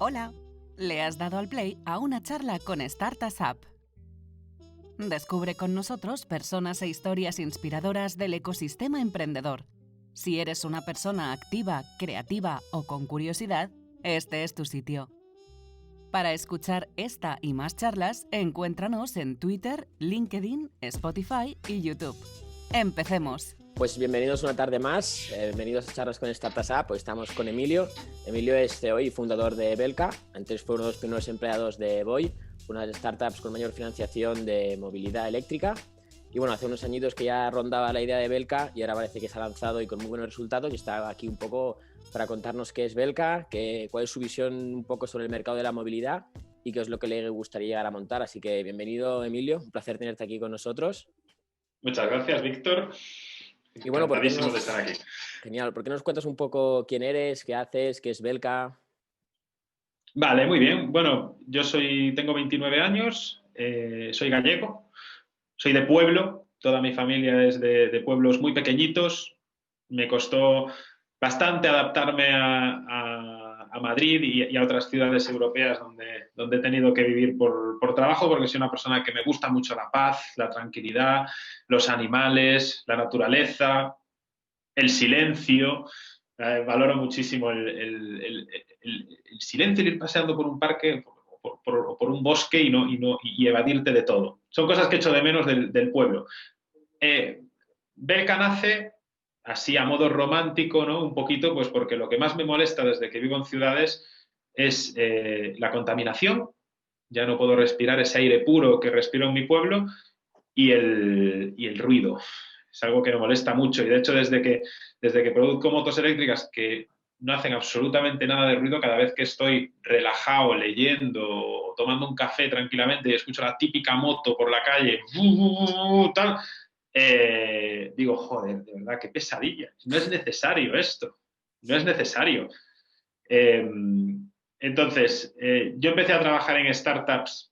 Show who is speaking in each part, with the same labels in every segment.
Speaker 1: Hola, le has dado al play a una charla con Startups Up. Descubre con nosotros personas e historias inspiradoras del ecosistema emprendedor. Si eres una persona activa, creativa o con curiosidad, este es tu sitio. Para escuchar esta y más charlas, encuéntranos en Twitter, LinkedIn, Spotify y YouTube. ¡Empecemos!
Speaker 2: Pues bienvenidos una tarde más, bienvenidos a Charlas con Startups Up. Hoy estamos con Emilio. Emilio es CEO y fundador de Belka. Antes fue uno de los primeros empleados de Voi, una de las startups con mayor financiación de movilidad eléctrica. Y bueno, hace unos añitos que ya rondaba la idea de Belka y ahora parece que se ha lanzado y con muy buenos resultados. Y está aquí un poco para contarnos qué es Belka, cuál es su visión un poco sobre el mercado de la movilidad y qué es lo que le gustaría llegar a montar. Así que bienvenido, Emilio. Un placer tenerte aquí con nosotros.
Speaker 3: Muchas gracias, Víctor.
Speaker 2: Y bueno,
Speaker 3: de estar aquí.
Speaker 2: Genial. ¿Por qué nos cuentas un poco quién eres, qué haces, qué es Belka?
Speaker 3: Vale, muy bien. Bueno, yo tengo 29 años, soy gallego, soy de pueblo, toda mi familia es de pueblos muy pequeñitos. Me costó bastante adaptarme a Madrid y a otras ciudades europeas donde he tenido que vivir por trabajo, porque soy una persona que me gusta mucho la paz, la tranquilidad, los animales, la naturaleza, el silencio. Valoro muchísimo el silencio, el ir paseando por un parque o por un bosque y evadirte de todo. Son cosas que echo de menos del pueblo. Belka nace así a modo romántico, ¿no? Un poquito, pues porque lo que más me molesta desde que vivo en ciudades es la contaminación. Ya no puedo respirar ese aire puro que respiro en mi pueblo y el ruido. Es algo que me molesta mucho y de hecho desde que produzco motos eléctricas que no hacen absolutamente nada de ruido, cada vez que estoy relajado, leyendo o tomando un café tranquilamente y escucho la típica moto por la calle, tal, digo, joder, de verdad, qué pesadilla. No es necesario esto, no es necesario. Entonces, yo empecé a trabajar en startups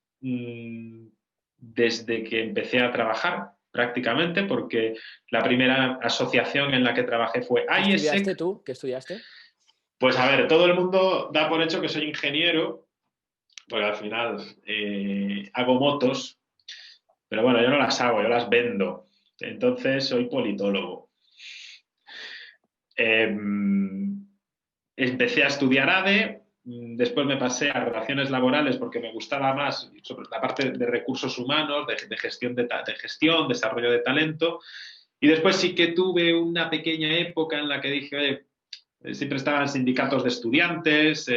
Speaker 3: desde que empecé a trabajar, prácticamente, porque la primera asociación en la que trabajé fue IESEC.
Speaker 2: ¿Qué estudiaste tú? ¿Qué estudiaste?
Speaker 3: Pues a ver, todo el mundo da por hecho que soy ingeniero, porque al final hago motos, pero bueno, yo no las hago, yo las vendo. Entonces soy politólogo. Empecé a estudiar ADE, después me pasé a relaciones laborales porque me gustaba más sobre la parte de recursos humanos, de gestión, desarrollo de talento. Y después sí que tuve una pequeña época en la que dije, oye, siempre estaba en sindicatos de estudiantes,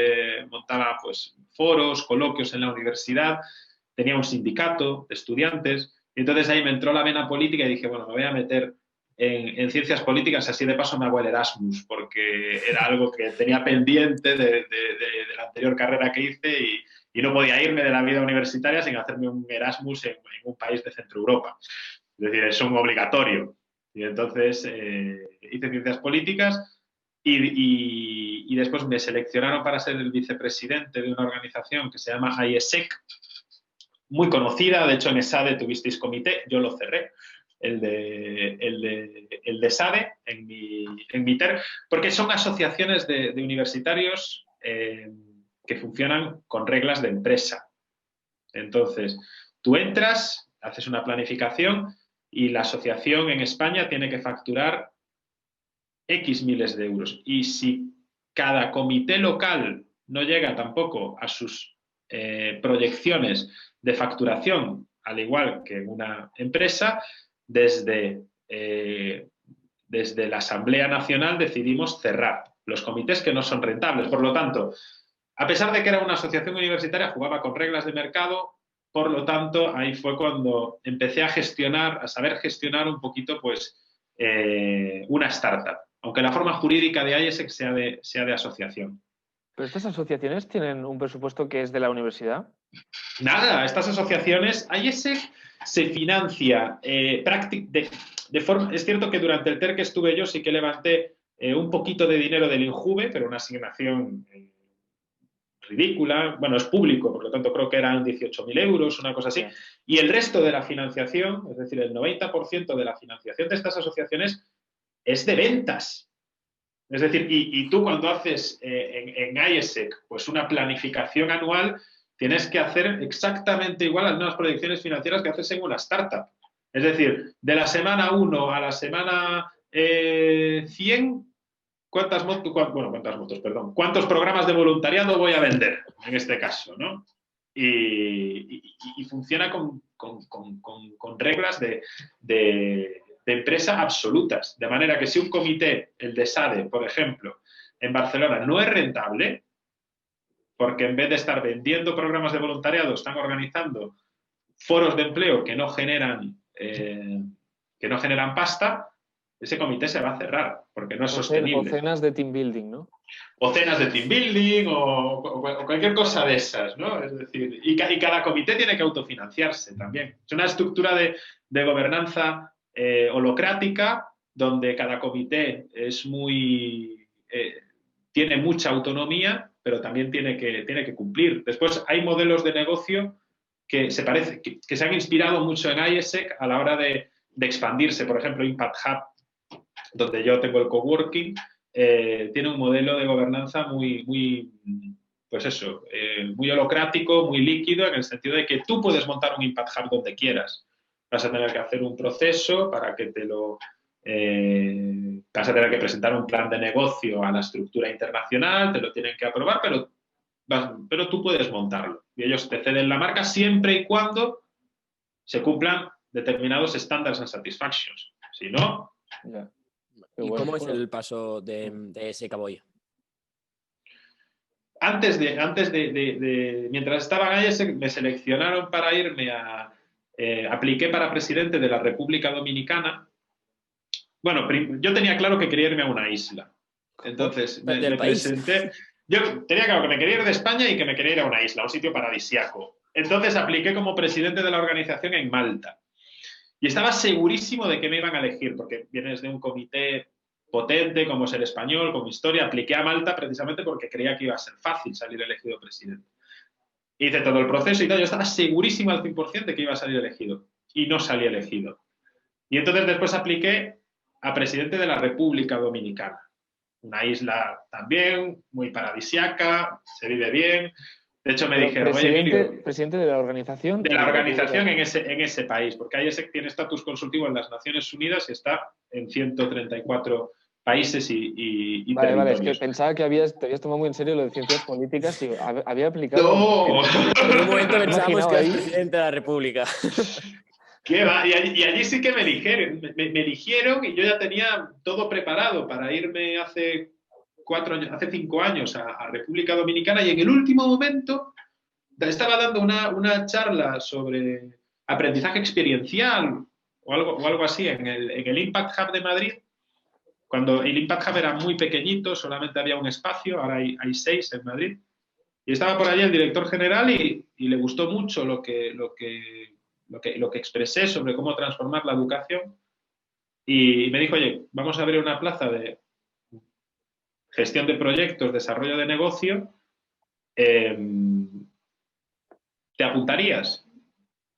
Speaker 3: montaba pues foros, coloquios en la universidad, tenía un sindicato de estudiantes, y entonces ahí me entró la vena política y dije, bueno, me voy a meter en ciencias políticas, así de paso me hago el Erasmus, porque era algo que tenía pendiente de la anterior carrera que hice y no podía irme de la vida universitaria sin hacerme un Erasmus en un país de Centro Europa. Es decir, es un obligatorio. Y entonces hice ciencias políticas y después me seleccionaron para ser el vicepresidente de una organización que se llama IESEC, muy conocida. De hecho, en ESADE tuvisteis comité, yo lo cerré, el de SADE en mi TER, porque son asociaciones de universitarios que funcionan con reglas de empresa. Entonces, tú entras, haces una planificación y la asociación en España tiene que facturar X miles de euros. Y si cada comité local no llega tampoco a sus proyecciones de facturación, al igual que una empresa, desde la Asamblea Nacional decidimos cerrar los comités que no son rentables. Por lo tanto, a pesar de que era una asociación universitaria, jugaba con reglas de mercado. Por lo tanto, ahí fue cuando empecé a saber gestionar un poquito, pues, una startup, aunque la forma jurídica de IESEC sea de asociación.
Speaker 4: ¿Pero estas asociaciones tienen un presupuesto que es de la universidad?
Speaker 3: Nada, estas asociaciones, IESEC se financia de forma... Es cierto que durante el TER que estuve yo sí que levanté un poquito de dinero del INJUVE, pero una asignación ridícula. Bueno, es público, por lo tanto creo que eran 18.000 euros, una cosa así. Y el resto de la financiación, es decir, el 90% de la financiación de estas asociaciones es de ventas. Es decir, y tú cuando haces en IESEC pues una planificación anual, tienes que hacer exactamente igual las mismas proyecciones financieras que haces en una startup. Es decir, de la semana 1 a la semana 100, ¿cuántas motos, perdón? ¿Cuántos programas de voluntariado voy a vender en este caso, ¿no? Y funciona con reglas de empresa absolutas. De manera que si un comité, el de SADE, por ejemplo, en Barcelona, no es rentable, porque en vez de estar vendiendo programas de voluntariado, están organizando foros de empleo que no generan pasta, ese comité se va a cerrar, porque no es sostenible.
Speaker 4: O cenas de team building, ¿no?
Speaker 3: O cenas de team building o cualquier cosa de esas, ¿no? Es decir, y cada comité tiene que autofinanciarse también. Es una estructura de gobernanza holocrática, donde cada comité es tiene mucha autonomía, pero también tiene que cumplir. Después hay modelos de negocio que se han inspirado mucho en IESEC a la hora de expandirse. Por ejemplo, Impact Hub, donde yo tengo el coworking, tiene un modelo de gobernanza muy holocrático, muy líquido, en el sentido de que tú puedes montar un Impact Hub donde quieras. Vas a tener que hacer un proceso para que vas a tener que presentar un plan de negocio a la estructura internacional, te lo tienen que aprobar, pero tú puedes montarlo. Y ellos te ceden la marca siempre y cuando se cumplan determinados estándares and satisfactions. Si no...
Speaker 4: Ya.
Speaker 2: ¿Y cómo es el paso de ese Caboy?
Speaker 3: Mientras estaba en IESEC, me seleccionaron para irme apliqué para presidente de la República Dominicana. Bueno, yo tenía claro que quería irme a una isla. Entonces me presenté. Yo tenía claro que me quería ir de España y que me quería ir a una isla, a un sitio paradisiaco. Entonces apliqué como presidente de la organización en Malta. Y estaba segurísimo de que me iban a elegir, porque vienes de un comité potente como es el español, con historia. Apliqué a Malta precisamente porque creía que iba a ser fácil salir elegido presidente. Hice todo el proceso y tal. Yo estaba segurísimo al 100% de que iba a salir elegido. Y no salí elegido. Y entonces después apliqué a presidente de la República Dominicana. Una isla también muy paradisiaca, se vive bien. De hecho, me dijeron, oye, Emilio,
Speaker 4: presidente de la organización.
Speaker 3: De la organización en ese país, porque IESEC tiene estatus consultivo en las Naciones Unidas y está en 134 países y
Speaker 4: Vale, es que pensaba que te habías tomado muy en serio lo de ciencias políticas y había aplicado...
Speaker 3: ¡No!
Speaker 2: En un momento pensábamos que eras presidente de la República.
Speaker 3: ¿Qué va? Y allí sí que me eligieron. Me eligieron y yo ya tenía todo preparado para irme hace 5 años a República Dominicana, y en el último momento estaba dando una charla sobre aprendizaje experiencial o algo así en el Impact Hub de Madrid, cuando el Impact Hub era muy pequeñito, solamente había un espacio, ahora hay 6 en Madrid, y estaba por allí el director general y le gustó mucho lo que expresé sobre cómo transformar la educación, y me dijo, oye, vamos a abrir una plaza de gestión de proyectos, desarrollo de negocio, ¿te apuntarías?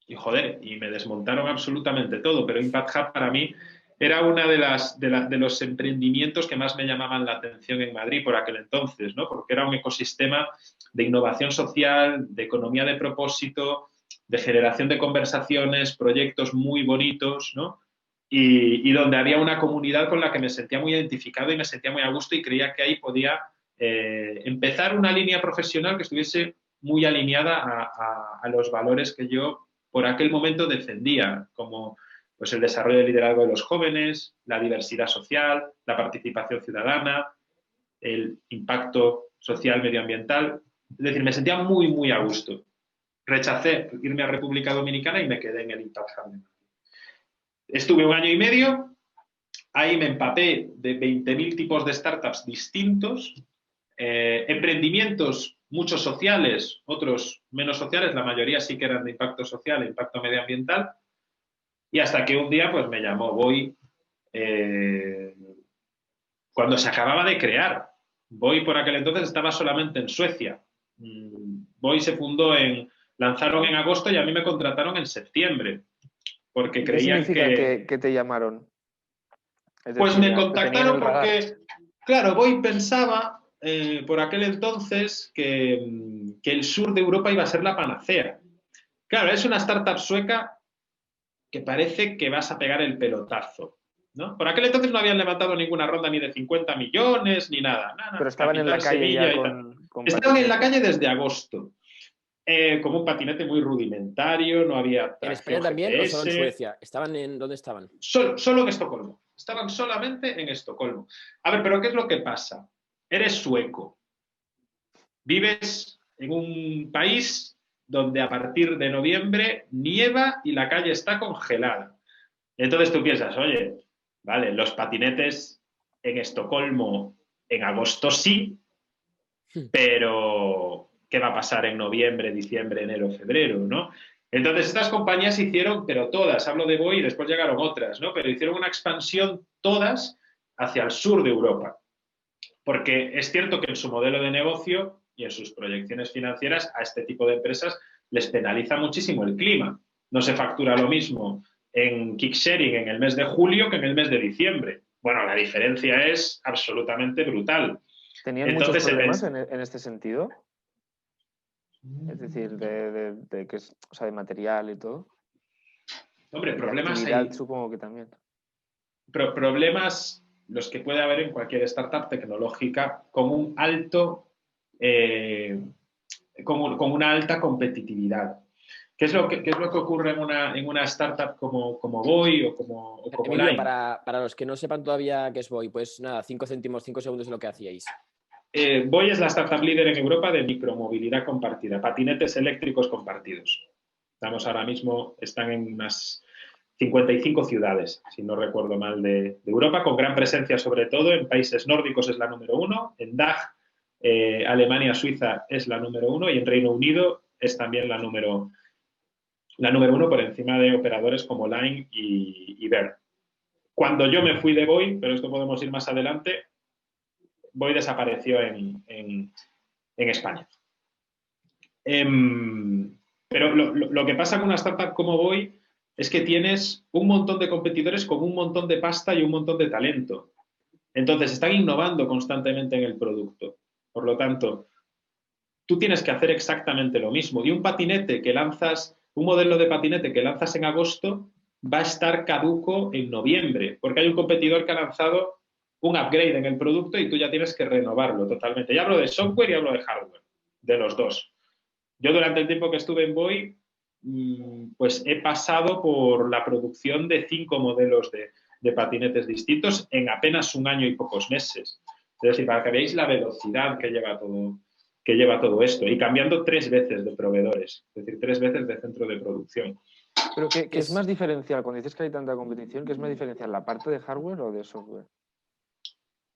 Speaker 3: Y joder, y me desmontaron absolutamente todo, pero Impact Hub para mí era una de los emprendimientos que más me llamaban la atención en Madrid por aquel entonces, ¿no? Porque era un ecosistema de innovación social, de economía de propósito, de generación de conversaciones, proyectos muy bonitos, ¿no? Y donde había una comunidad con la que me sentía muy identificado y me sentía muy a gusto, y creía que ahí podía empezar una línea profesional que estuviese muy alineada a los valores que yo por aquel momento defendía, como pues, el desarrollo del liderazgo de los jóvenes, la diversidad social, la participación ciudadana, el impacto social medioambiental. Es decir, me sentía muy, muy a gusto. Rechacé irme a República Dominicana y me quedé en el Impact Hub. Estuve 1 año y medio, ahí me empapé de 20.000 tipos de startups distintos, emprendimientos, muchos sociales, otros menos sociales, la mayoría sí que eran de impacto social e impacto medioambiental, y hasta que un día pues me llamó Voy, cuando se acababa de crear. Voy por aquel entonces estaba solamente en Suecia. Voy se fundó lanzaron en agosto y a mí me contrataron en septiembre. Porque creían
Speaker 4: ¿Qué significa que te llamaron?
Speaker 3: Pues me contactaron porque Claro, Boy pensaba por aquel entonces que el sur de Europa iba a ser la panacea. Claro, es una startup sueca que parece que vas a pegar el pelotazo, ¿no? Por aquel entonces no habían levantado ninguna ronda ni de 50 millones ni nada.
Speaker 4: Pero estaban en la calle
Speaker 3: Sevilla
Speaker 4: ya
Speaker 3: y tal.
Speaker 4: con
Speaker 3: Estaban en la
Speaker 4: patinetes.
Speaker 3: calle desde agosto. Como un patinete muy rudimentario, no había
Speaker 2: ¿En
Speaker 3: tracción
Speaker 2: España también o solo en
Speaker 3: GPS.
Speaker 2: Suecia? ¿Dónde estaban?
Speaker 3: Solo en Estocolmo. Estaban solamente en Estocolmo. A ver, pero ¿qué es lo que pasa? Eres sueco. Vives en un país donde a partir de noviembre nieva y la calle está congelada. Entonces tú piensas, oye, vale, los patinetes en Estocolmo en agosto sí, pero ¿qué va a pasar en noviembre, diciembre, enero, febrero, no? Entonces estas compañías hicieron, pero todas, hablo de Boy y después llegaron otras, ¿no? Pero hicieron una expansión todas hacia el sur de Europa. Porque es cierto que en su modelo de negocio y en sus proyecciones financieras a este tipo de empresas les penaliza muchísimo el clima. No se factura lo mismo en kicksharing en el mes de julio que en el mes de diciembre. Bueno, la diferencia es absolutamente brutal.
Speaker 4: ¿Tenían muchos
Speaker 3: Entonces
Speaker 4: problemas en este sentido? Es decir, de que es, o sea, de material y todo.
Speaker 3: Hombre,
Speaker 4: Y de
Speaker 3: problemas
Speaker 4: actividad,
Speaker 3: hay.
Speaker 4: supongo que también.
Speaker 3: Problemas los que puede haber en cualquier startup tecnológica con un alto con una alta competitividad. ¿Qué es lo que ocurre en una startup como Boy o como
Speaker 2: Emilio,
Speaker 3: Line?
Speaker 2: para los que no sepan todavía qué es Boy, pues nada, 5 céntimos, 5 segundos es lo que hacíais.
Speaker 3: Boy es la startup líder en Europa de micromovilidad compartida, patinetes eléctricos compartidos. Ahora mismo, están en unas 55 ciudades, si no recuerdo mal, de Europa, con gran presencia sobre todo en países nórdicos es la número 1, en DACH, Alemania, Suiza es la número 1 y en Reino Unido es también la número 1 por encima de operadores como Line y Verve. Cuando yo me fui de Boy, pero esto podemos ir más adelante, Boy desapareció en España. Pero lo que pasa con una startup como Boy es que tienes un montón de competidores con un montón de pasta y un montón de talento. Entonces, están innovando constantemente en el producto. Por lo tanto, tú tienes que hacer exactamente lo mismo. Y un modelo de patinete que lanzas en agosto, va a estar caduco en noviembre, porque hay un competidor que ha lanzado un upgrade en el producto y tú ya tienes que renovarlo totalmente. Ya hablo de software y hablo de hardware, de los dos. Yo durante el tiempo que estuve en Boy, pues he pasado por la producción de 5 modelos de patinetes distintos en apenas un año y pocos meses. Es decir, para que veáis la velocidad que lleva todo esto y cambiando 3 veces de proveedores, es decir, 3 veces de centro de producción.
Speaker 4: Pero ¿qué es más diferencial? Cuando dices que hay tanta competición, ¿qué es más diferencial? ¿La parte de hardware o de software?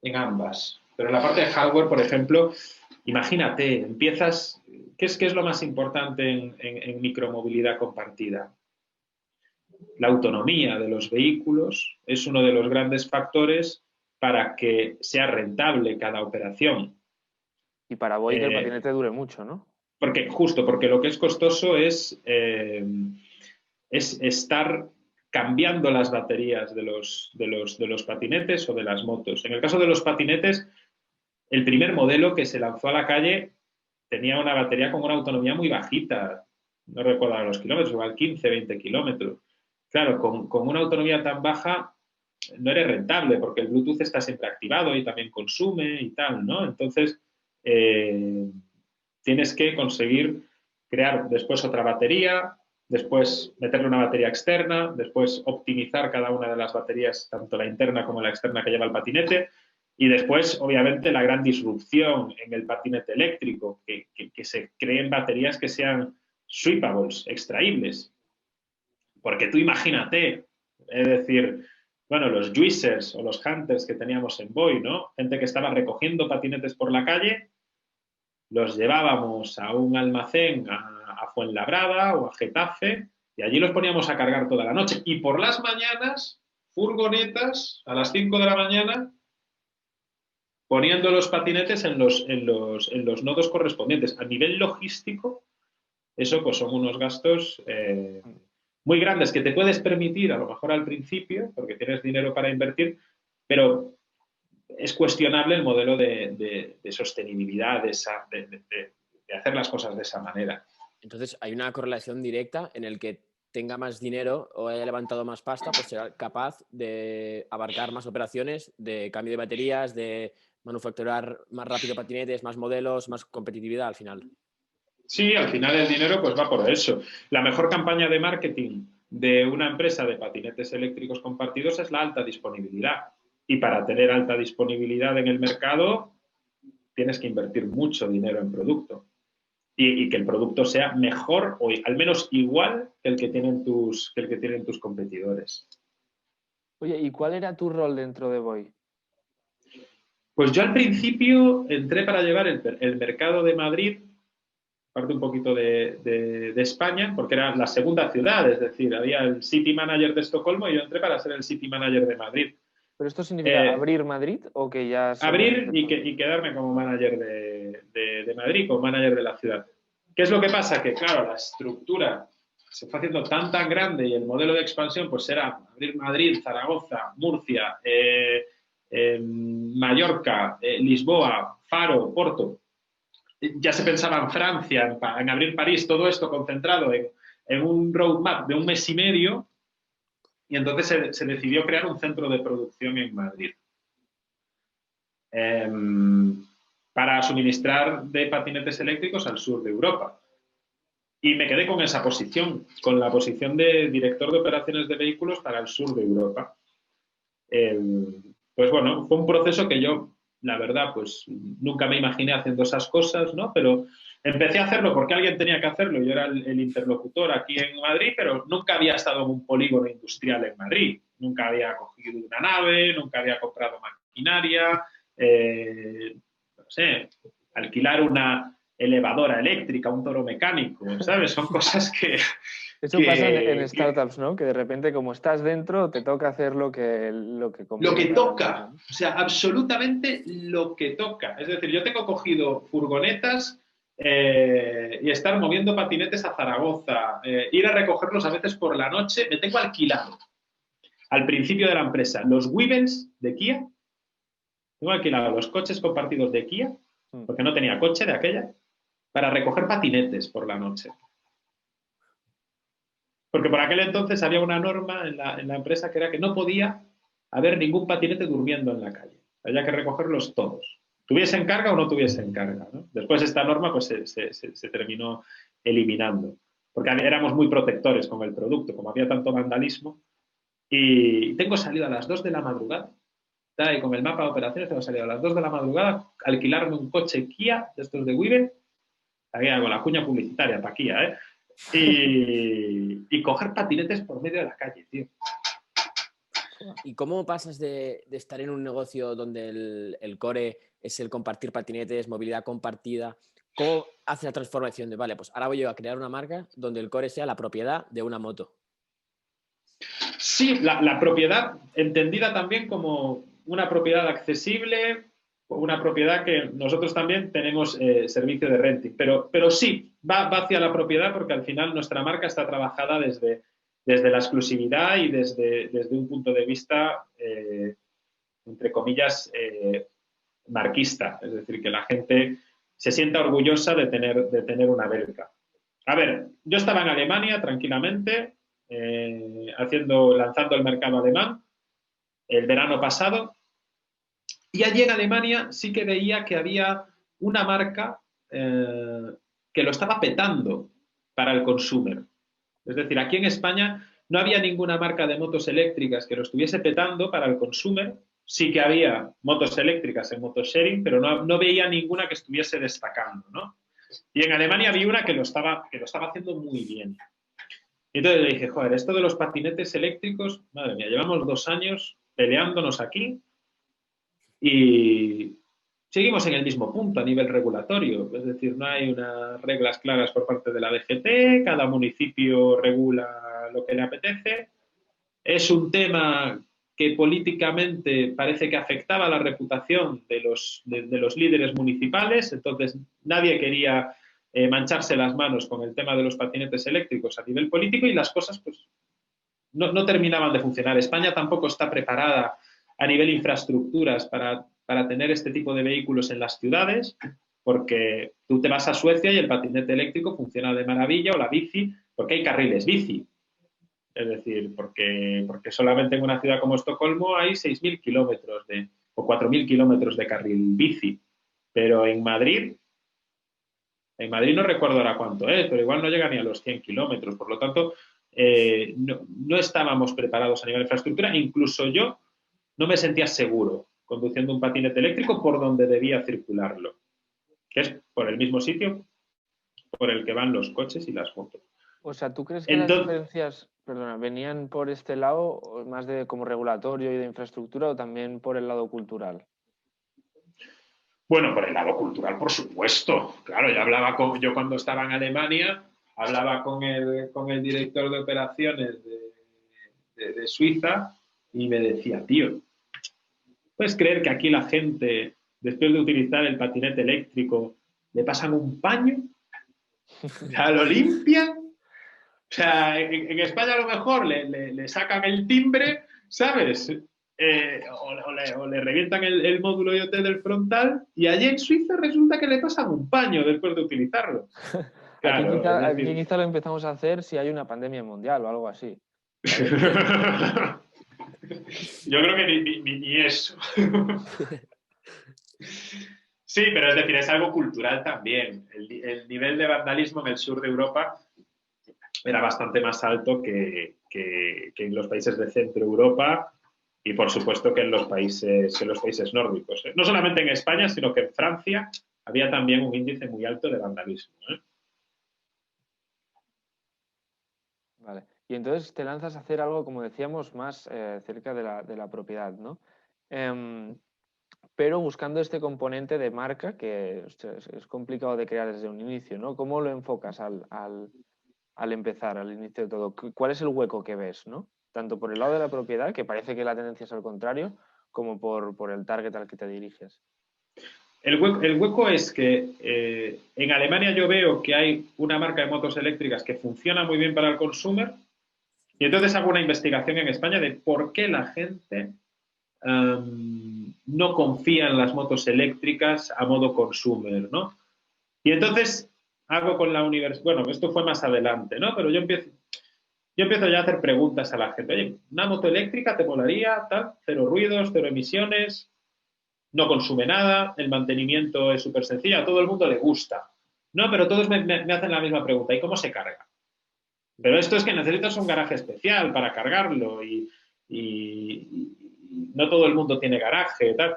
Speaker 3: En ambas. Pero en la parte de hardware, por ejemplo, imagínate, empiezas. ¿Qué es lo más importante en micromovilidad compartida? La autonomía de los vehículos es uno de los grandes factores para que sea rentable cada operación.
Speaker 4: Y para Boy que el patinete dure mucho, ¿no?
Speaker 3: Porque lo que es costoso es estar cambiando las baterías de los patinetes o de las motos. En el caso de los patinetes, el primer modelo que se lanzó a la calle tenía una batería con una autonomía muy bajita, no recuerdo los kilómetros, igual 15, 20 kilómetros. Claro, con una autonomía tan baja no eres rentable porque el Bluetooth está siempre activado y también consume y tal, ¿no? Entonces, tienes que conseguir crear después otra batería, después meterle una batería externa, después optimizar cada una de las baterías, tanto la interna como la externa que lleva el patinete, y después, obviamente, la gran disrupción en el patinete eléctrico, que se creen baterías que sean sweepables, extraíbles. Porque tú imagínate, es decir, bueno, los juicers o los hunters que teníamos en Boy, ¿no? Gente que estaba recogiendo patinetes por la calle, los llevábamos a un almacén a Fuenlabrada o a Getafe y allí los poníamos a cargar toda la noche. Y por las mañanas, furgonetas a las 5 de la mañana poniendo los patinetes en los nodos correspondientes. A nivel logístico, eso pues son unos gastos muy grandes que te puedes permitir a lo mejor al principio, porque tienes dinero para invertir, pero es cuestionable el modelo de sostenibilidad, de hacer las cosas de esa manera.
Speaker 2: Entonces, hay una correlación directa en el que tenga más dinero o haya levantado más pasta, pues será capaz de abarcar más operaciones de cambio de baterías, de manufacturar más rápido patinetes, más modelos, más competitividad al final.
Speaker 3: Sí, al final el dinero pues va por eso. La mejor campaña de marketing de una empresa de patinetes eléctricos compartidos es la alta disponibilidad. Y para tener alta disponibilidad en el mercado tienes que invertir mucho dinero en producto. Y que el producto sea mejor o al menos igual que el que tienen tus competidores.
Speaker 4: Oye, ¿y cuál era tu rol dentro de Voy?
Speaker 3: Pues yo al principio entré para llevar el mercado de Madrid, parte un poquito de España, porque era la segunda ciudad, es decir, había el City Manager de Estocolmo y yo entré para ser el City Manager de Madrid.
Speaker 4: ¿Pero esto significa abrir Madrid o que ya...
Speaker 3: Abrir y quedarme como manager de Madrid, como manager de la ciudad. ¿Qué es lo que pasa? Que claro, la estructura se fue haciendo tan grande y el modelo de expansión pues era abrir Madrid, Zaragoza, Murcia, Mallorca, Lisboa, Faro, Porto. Ya se pensaba en Francia, en abrir París, todo esto concentrado en un roadmap de un mes y medio, y entonces se decidió crear un centro de producción en Madrid para suministrar de patinetes eléctricos al sur de Europa. Y me quedé con esa posición, con la posición de director de operaciones de vehículos para el sur de Europa. Pues bueno, fue un proceso que yo, la verdad, pues nunca me imaginé haciendo esas cosas, ¿no? Pero empecé a hacerlo porque alguien tenía que hacerlo. Yo era el interlocutor aquí en Madrid, pero nunca había estado en un polígono industrial en Madrid. Nunca había cogido una nave, nunca había comprado maquinaria, no sé, alquilar una elevadora eléctrica, un toro mecánico, ¿sabes? Son cosas que...
Speaker 4: Eso pasa en startups, ¿no? Que de repente, como estás dentro, te toca hacer lo que conviene.
Speaker 3: Lo que toca, o sea, absolutamente lo que toca. Es decir, yo tengo cogido furgonetas y estar moviendo patinetes a Zaragoza, ir a recogerlos a veces por la noche. Me tengo alquilado al principio de la empresa los Weevils de Kia. Tengo alquilado los coches compartidos de Kia, porque no tenía coche de aquella, para recoger patinetes por la noche. Porque por aquel entonces había una norma en la empresa que era que no podía haber ningún patinete durmiendo en la calle. Había que recogerlos todos. Tuviesen carga o no tuviesen carga, ¿no? Después esta norma pues, se terminó eliminando. Porque éramos muy protectores con el producto, como había tanto vandalismo. Y tengo salido a las 2 de la madrugada. Y con el mapa de operaciones tengo salido a las 2 de la madrugada, alquilarme un coche Kia, de estos de Weaver, aquí hago la cuña publicitaria para Kia, ¿eh? Y coger patinetes por medio de la calle, tío.
Speaker 2: ¿Y cómo pasas de estar en un negocio donde el core es el compartir patinetes, movilidad compartida? ¿Cómo hace la transformación de, vale, pues ahora voy yo a crear una marca donde el core sea la propiedad de una moto?
Speaker 3: Sí, la propiedad entendida también como una propiedad accesible, una propiedad que nosotros también tenemos servicio de renting, pero sí, va hacia la propiedad porque al final nuestra marca está trabajada desde la exclusividad y desde un punto de vista, entre comillas, marquista, es decir, que la gente se sienta orgullosa de tener una Belka. A ver, yo estaba en Alemania tranquilamente, lanzando el mercado alemán el verano pasado, y allí en Alemania sí que veía que había una marca que lo estaba petando para el consumer. Es decir, aquí en España no había ninguna marca de motos eléctricas que lo estuviese petando para el consumer. Sí que había motos eléctricas en motosharing, pero no veía ninguna que estuviese destacando, ¿no? Y en Alemania vi una que lo estaba haciendo muy bien. Y entonces le dije, joder, esto de los patinetes eléctricos, madre mía, llevamos 2 años peleándonos aquí y seguimos en el mismo punto a nivel regulatorio. Es decir, no hay unas reglas claras por parte de la DGT, cada municipio regula lo que le apetece. Es un tema que políticamente parece que afectaba la reputación de los líderes municipales, entonces nadie quería mancharse las manos con el tema de los patinetes eléctricos a nivel político y las cosas pues no terminaban de funcionar. España tampoco está preparada a nivel infraestructuras para para tener este tipo de vehículos en las ciudades, porque tú te vas a Suecia y el patinete eléctrico funciona de maravilla, o la bici, porque hay carriles bici. Es decir, porque solamente en una ciudad como Estocolmo hay 6.000 kilómetros o 4.000 kilómetros de carril bici. Pero en Madrid no recuerdo ahora cuánto es, pero igual no llega ni a los 100 kilómetros. Por lo tanto, no estábamos preparados a nivel de infraestructura. Incluso yo no me sentía seguro conduciendo un patinete eléctrico por donde debía circularlo, que es por el mismo sitio por el que van los coches y las motos.
Speaker 4: O sea, ¿tú crees que
Speaker 3: Entonces,
Speaker 4: las diferencias, perdona, venían por este lado, más de como regulatorio y de infraestructura, o también por el lado cultural?
Speaker 3: bueno, por el lado cultural, por supuesto. Claro, yo cuando estaba en Alemania, hablaba con el director de operaciones de Suiza y me decía, tío, ¿puedes creer que aquí la gente, después de utilizar el patinete eléctrico, le pasan un paño? O sea, lo limpian. O sea, en España a lo mejor le sacan el timbre, ¿sabes? O le revientan el módulo IoT del frontal, y allí en Suiza resulta que le pasan un paño después de utilizarlo. Claro,
Speaker 4: Aquí quizá lo empezamos a hacer si hay una pandemia mundial o algo así.
Speaker 3: Yo creo que ni eso. Sí, pero es decir, es algo cultural también. El nivel de vandalismo en el sur de Europa era bastante más alto que en los países de Centro Europa, y por supuesto que en los países nórdicos. No solamente en España, sino que en Francia había también un índice muy alto de vandalismo.
Speaker 4: Vale. Y entonces te lanzas a hacer algo, como decíamos, más cerca de la propiedad, ¿no? Pero buscando este componente de marca que es complicado de crear desde un inicio, ¿no? ¿Cómo lo enfocas al empezar, al inicio de todo? ¿Cuál es el hueco que ves, ¿no? Tanto por el lado de la propiedad, que parece que la tendencia es al contrario, como por el target al que te diriges.
Speaker 3: El hueco es que en Alemania yo veo que hay una marca de motos eléctricas que funciona muy bien para el consumer, y entonces hago una investigación en España de por qué la gente no confía en las motos eléctricas a modo consumer, ¿no? Y entonces hago con la universidad, bueno, esto fue más adelante, ¿no? Pero yo empiezo ya a hacer preguntas a la gente. Oye, ¿una moto eléctrica te molaría? Tal, cero ruidos, cero emisiones, no consume nada, el mantenimiento es súper sencillo, a todo el mundo le gusta. No, pero todos me hacen la misma pregunta: ¿y cómo se carga? Pero esto es que necesitas un garaje especial para cargarlo, y no todo el mundo tiene garaje, tal.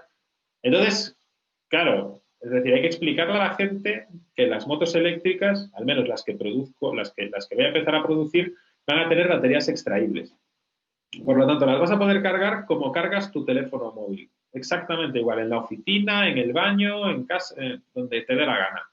Speaker 3: Entonces, claro, es decir, hay que explicarle a la gente que las motos eléctricas, al menos las que produzco, las que voy a empezar a producir, van a tener baterías extraíbles. Por lo tanto, las vas a poder cargar como cargas tu teléfono móvil. Exactamente igual, en la oficina, en el baño, en casa, donde te dé la gana.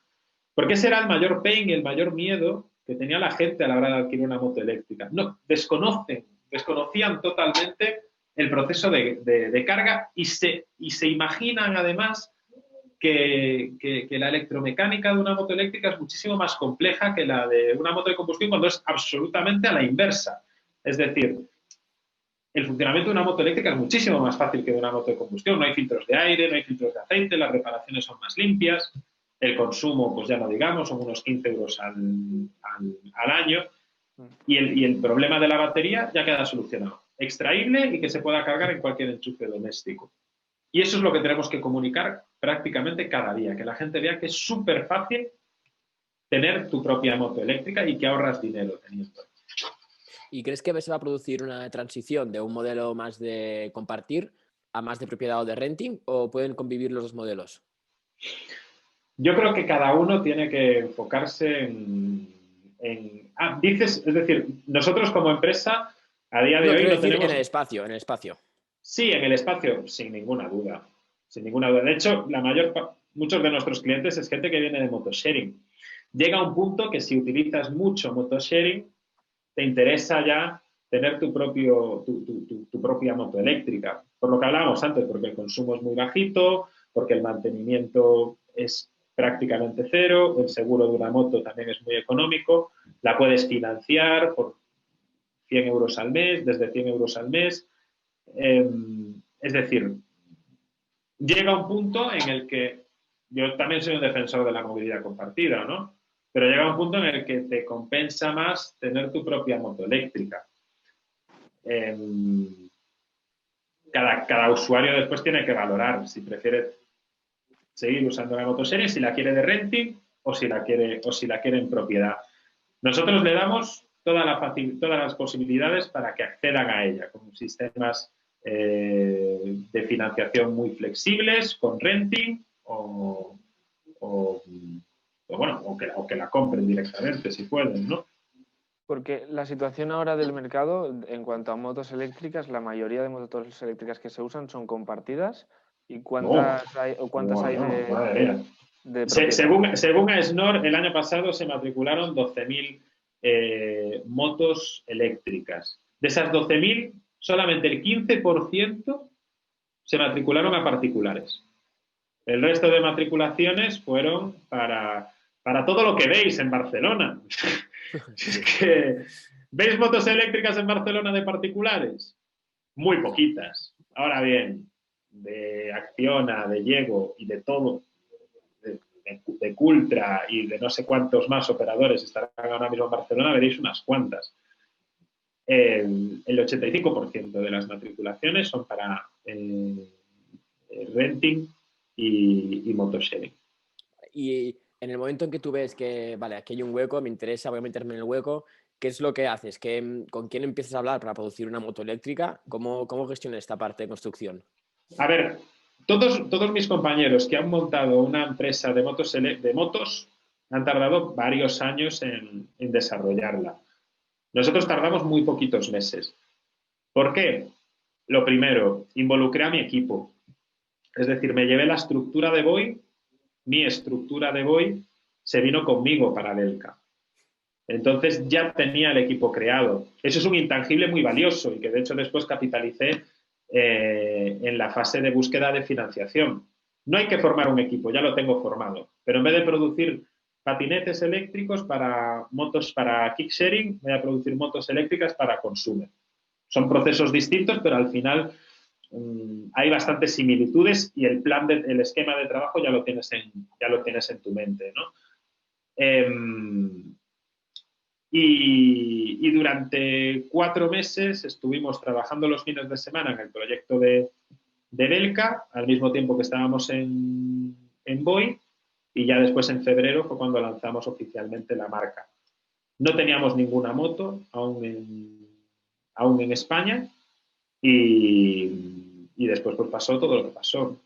Speaker 3: Porque ese era el mayor pain y el mayor miedo que tenía la gente a la hora de adquirir una moto eléctrica. No, desconocían totalmente el proceso de carga, y se imaginan además que la electromecánica de una moto eléctrica es muchísimo más compleja que la de una moto de combustión, cuando es absolutamente a la inversa. Es decir, el funcionamiento de una moto eléctrica es muchísimo más fácil que de una moto de combustión. No hay filtros de aire, no hay filtros de aceite, las reparaciones son más limpias, el consumo, pues ya no digamos, son unos 15 euros al año, y el problema de la batería ya queda solucionado. Extraíble y que se pueda cargar en cualquier enchufe doméstico. Y eso es lo que tenemos que comunicar prácticamente cada día, que la gente vea que es súper fácil tener tu propia moto eléctrica y que ahorras dinero teniendo.
Speaker 2: ¿Y crees que se va a producir una transición de un modelo más de compartir a más de propiedad o de renting, o pueden convivir los dos modelos?
Speaker 3: Yo creo que cada uno tiene que enfocarse es decir, nosotros como empresa a día de hoy no tenemos...
Speaker 2: En el espacio.
Speaker 3: Sí, en el espacio, sin ninguna duda. Sin ninguna duda. De hecho, muchos de nuestros clientes es gente que viene de motosharing. Llega un punto que si utilizas mucho motosharing, te interesa ya tener tu propia moto eléctrica. Por lo que hablábamos antes, porque el consumo es muy bajito, porque el mantenimiento es prácticamente cero, el seguro de una moto también es muy económico, la puedes financiar por 100 euros al mes, desde 100 euros al mes. Es decir, llega un punto en el que yo también soy un defensor de la movilidad compartida, ¿no? Pero llega un punto en el que te compensa más tener tu propia moto eléctrica. Cada usuario después tiene que valorar si prefiere seguir usando la motoserie, si la quiere de renting o si la quiere en propiedad. Nosotros le damos todas las posibilidades para que accedan a ella, con sistemas de financiación muy flexibles, con renting o que la compren directamente si pueden, ¿no?
Speaker 4: Porque la situación ahora del mercado en cuanto a motos eléctricas, la mayoría de motos eléctricas que se usan son compartidas. ¿Y cuántas hay
Speaker 3: Madre mía.
Speaker 4: de propiedad?
Speaker 3: Según ASNOR, el año pasado se matricularon 12.000 motos eléctricas. De esas 12.000, solamente el 15% se matricularon a particulares. El resto de matriculaciones fueron para todo lo que veis en Barcelona. Es que, ¿veis motos eléctricas en Barcelona de particulares? Muy poquitas. Ahora bien, de Acciona, de Llego y de todo, de Cultra y de no sé cuántos más operadores estarán ahora mismo en Barcelona, veréis unas cuantas. El 85% de las matriculaciones son para renting y motosharing.
Speaker 2: Y en el momento en que tú ves que, vale, aquí hay un hueco, me interesa, voy a meterme en el hueco, ¿qué es lo que haces? ¿Con quién empiezas a hablar para producir una moto eléctrica? ¿Cómo gestionas esta parte de construcción?
Speaker 3: A ver, todos mis compañeros que han montado una empresa de motos han tardado varios años en desarrollarla. Nosotros tardamos muy poquitos meses. ¿Por qué? Lo primero, involucré a mi equipo. Es decir, me llevé la estructura de Boy, mi estructura de Boy se vino conmigo para Belka. Entonces ya tenía el equipo creado. Eso es un intangible muy valioso y que de hecho después capitalicé en la fase de búsqueda de financiación. No hay que formar un equipo, ya lo tengo formado, pero en vez de producir patinetes eléctricos para motos para kicksharing, voy a producir motos eléctricas para consumer. Son procesos distintos, pero al final hay bastantes similitudes y el esquema de trabajo ya lo tienes en tu mente, ¿no? Y durante 4 meses estuvimos trabajando los fines de semana en el proyecto de Belka, al mismo tiempo que estábamos en Boy, y ya después en febrero fue cuando lanzamos oficialmente la marca. No teníamos ninguna moto aún en España y después pues pasó todo lo que pasó.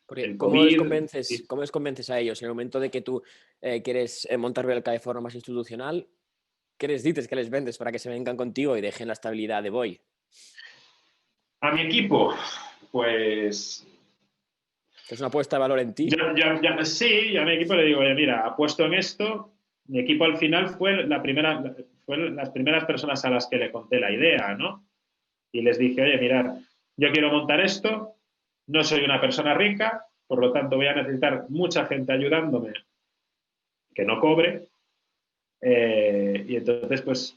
Speaker 2: Porque ¿cómo les convences a ellos en el momento de que tú quieres montar Belka de forma más institucional? ¿Qué les dices, qué les vendes para que se vengan contigo y dejen la estabilidad de Boy?
Speaker 3: A mi equipo, pues...
Speaker 2: ¿Es una apuesta de valor en ti?
Speaker 3: Sí, a mi equipo le digo, oye, mira, apuesto en esto. Mi equipo al final fue las primeras personas a las que le conté la idea, ¿no? Y les dije, oye, mirad, yo quiero montar esto, no soy una persona rica, por lo tanto voy a necesitar mucha gente ayudándome que no cobre. Y entonces, pues,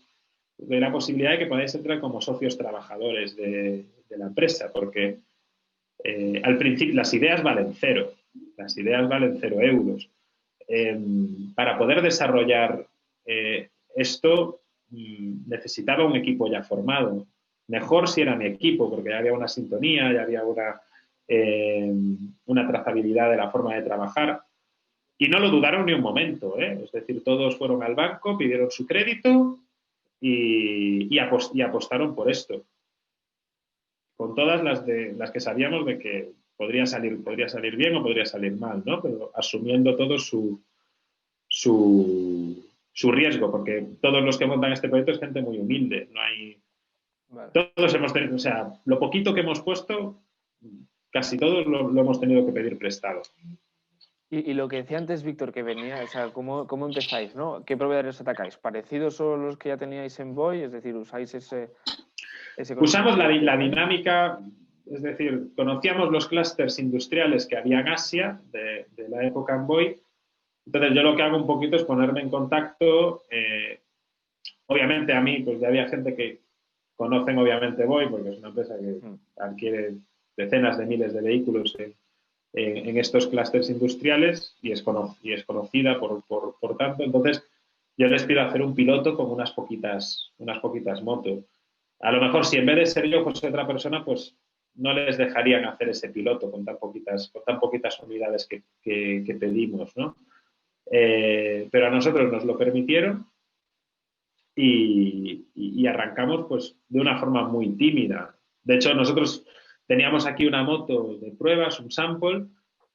Speaker 3: doy la posibilidad de que podáis entrar como socios trabajadores de la empresa, porque al principio las ideas valen 0 euros. Para poder desarrollar esto necesitaba un equipo ya formado. Mejor si era mi equipo, porque ya había una sintonía, ya había una trazabilidad de la forma de trabajar. Y no lo dudaron ni un momento, ¿eh? Es decir, todos fueron al banco, pidieron su crédito y apostaron por esto. Con todas las que sabíamos de que podría salir bien o podría salir mal, ¿no? Pero asumiendo todo su riesgo, porque todos los que montan este proyecto es gente muy humilde, no hay... Vale. Todos hemos tenido, o sea, lo poquito que hemos puesto, casi todos lo hemos tenido que pedir prestado.
Speaker 4: Y lo que decía antes, Víctor, que venía, o sea, ¿cómo empezáis, no? ¿Qué proveedores atacáis? ¿Parecidos son los que ya teníais en Boy? Es decir, ¿usáis ese
Speaker 3: Usamos la dinámica, es decir, conocíamos los clústeres industriales que había en Asia de la época en Boy. Entonces yo lo que hago un poquito es ponerme en contacto. Obviamente a mí, pues ya había gente que conocen obviamente Boy, porque es una empresa que adquiere decenas de miles de vehículos en estos clústeres industriales y es conocida por tanto. Entonces, yo les pido hacer un piloto con unas poquitas motos. A lo mejor, si en vez de ser yo fuese otra persona, pues no les dejarían hacer ese piloto con tan poquitas unidades que pedimos, ¿no? Pero a nosotros nos lo permitieron y arrancamos pues de una forma muy tímida. De hecho, nosotros teníamos aquí una moto de pruebas, un sample,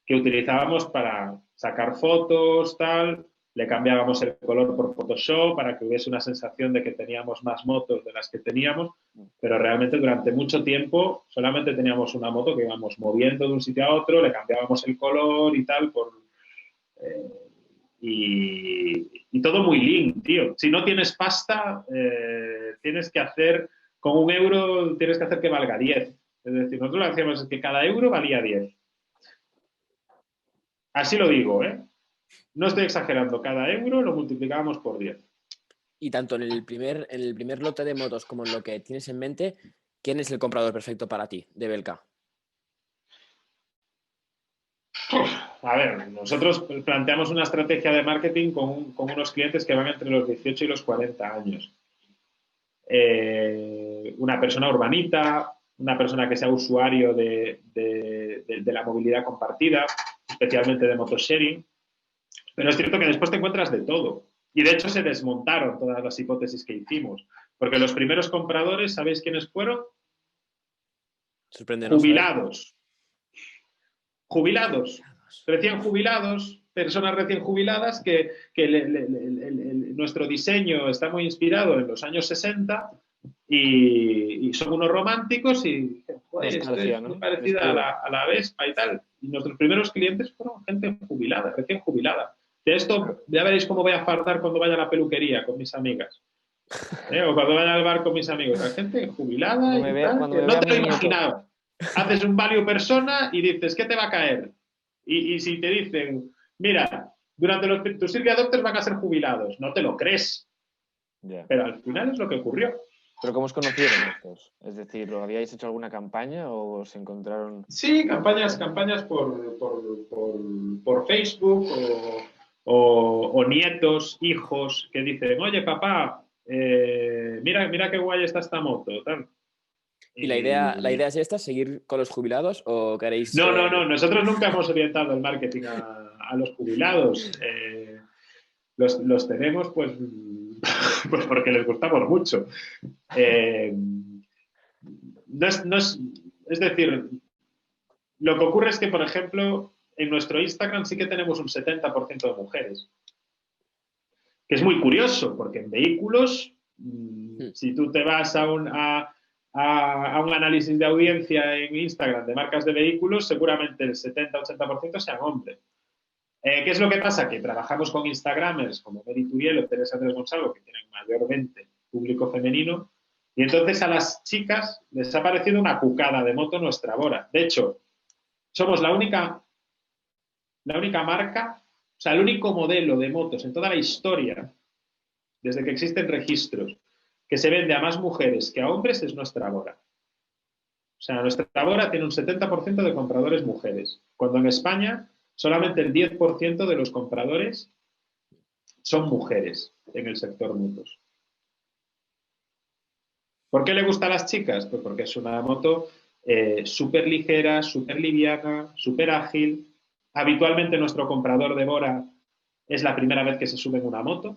Speaker 3: que utilizábamos para sacar fotos, tal. Le cambiábamos el color por Photoshop para que hubiese una sensación de que teníamos más motos de las que teníamos, pero realmente durante mucho tiempo solamente teníamos una moto que íbamos moviendo de un sitio a otro, le cambiábamos el color y tal, y todo muy lean, tío. Si no tienes pasta, tienes que hacer, con €1, tienes que hacer que valga 10. Es decir, nosotros lo que hacíamos es que cada euro valía 10. Así lo digo, ¿eh? No estoy exagerando, cada euro lo multiplicábamos por 10.
Speaker 2: Y tanto en el primer lote de motos como en lo que tienes en mente, ¿quién es el comprador perfecto para ti de Belka?
Speaker 3: A ver, nosotros planteamos una estrategia de marketing con unos clientes que van entre los 18 y los 40 años. Una persona urbanita, una persona que sea usuario de la movilidad compartida, especialmente de motosharing. Pero es cierto que después te encuentras de todo. Y de hecho se desmontaron todas las hipótesis que hicimos. Porque los primeros compradores, ¿sabéis quiénes fueron? Jubilados. Jubilados. Recién jubilados, personas recién jubiladas que nuestro diseño está muy inspirado en los años 60 y son unos románticos y joder, esto es muy parecida a la Vespa y tal. Y nuestros primeros clientes fueron gente jubilada, recién jubilada. De esto ya veréis cómo voy a fardar cuando vaya a la peluquería con mis amigas. O cuando vaya al bar con mis amigos. La gente jubilada y tal, que no te lo imaginabas. Haces un value persona y dices, ¿qué te va a caer? Y si te dicen, mira, durante tus early adopters van a ser jubilados, no te lo crees.
Speaker 4: Yeah.
Speaker 3: Pero al final es lo que ocurrió.
Speaker 4: ¿Pero cómo os conocieron estos? Es decir, ¿lo habíais hecho alguna campaña o se encontraron?
Speaker 3: Sí, campañas por Facebook o nietos, hijos que dicen, oye, papá, mira qué guay está esta moto, tal.
Speaker 2: ¿Y la idea es esta, seguir con los jubilados o queréis...?
Speaker 3: No, nosotros nunca hemos orientado el marketing a los jubilados. Los tenemos pues porque les gustamos mucho. Es decir, lo que ocurre es que, por ejemplo, en nuestro Instagram sí que tenemos un 70% de mujeres. Que es muy curioso, porque en vehículos, si tú te vas a un análisis de audiencia en Instagram de marcas de vehículos, seguramente el 70-80% sean hombres. ¿Qué es lo que pasa? Que trabajamos con Instagramers como Mary Turiel o Teresa Andrés Gonzalo, que tienen mayormente público femenino, y entonces a las chicas les ha parecido una cucada de moto nuestra Bora. De hecho, somos la única marca, o sea, el único modelo de motos en toda la historia, desde que existen registros, que se vende a más mujeres que a hombres es nuestra Bora. O sea, nuestra Bora tiene un 70% de compradores mujeres, cuando en España solamente el 10% de los compradores son mujeres en el sector motos. ¿Por qué le gusta a las chicas? Pues porque es una moto súper ligera, súper liviana, súper ágil. Habitualmente nuestro comprador de Bora es la primera vez que se sube en una moto.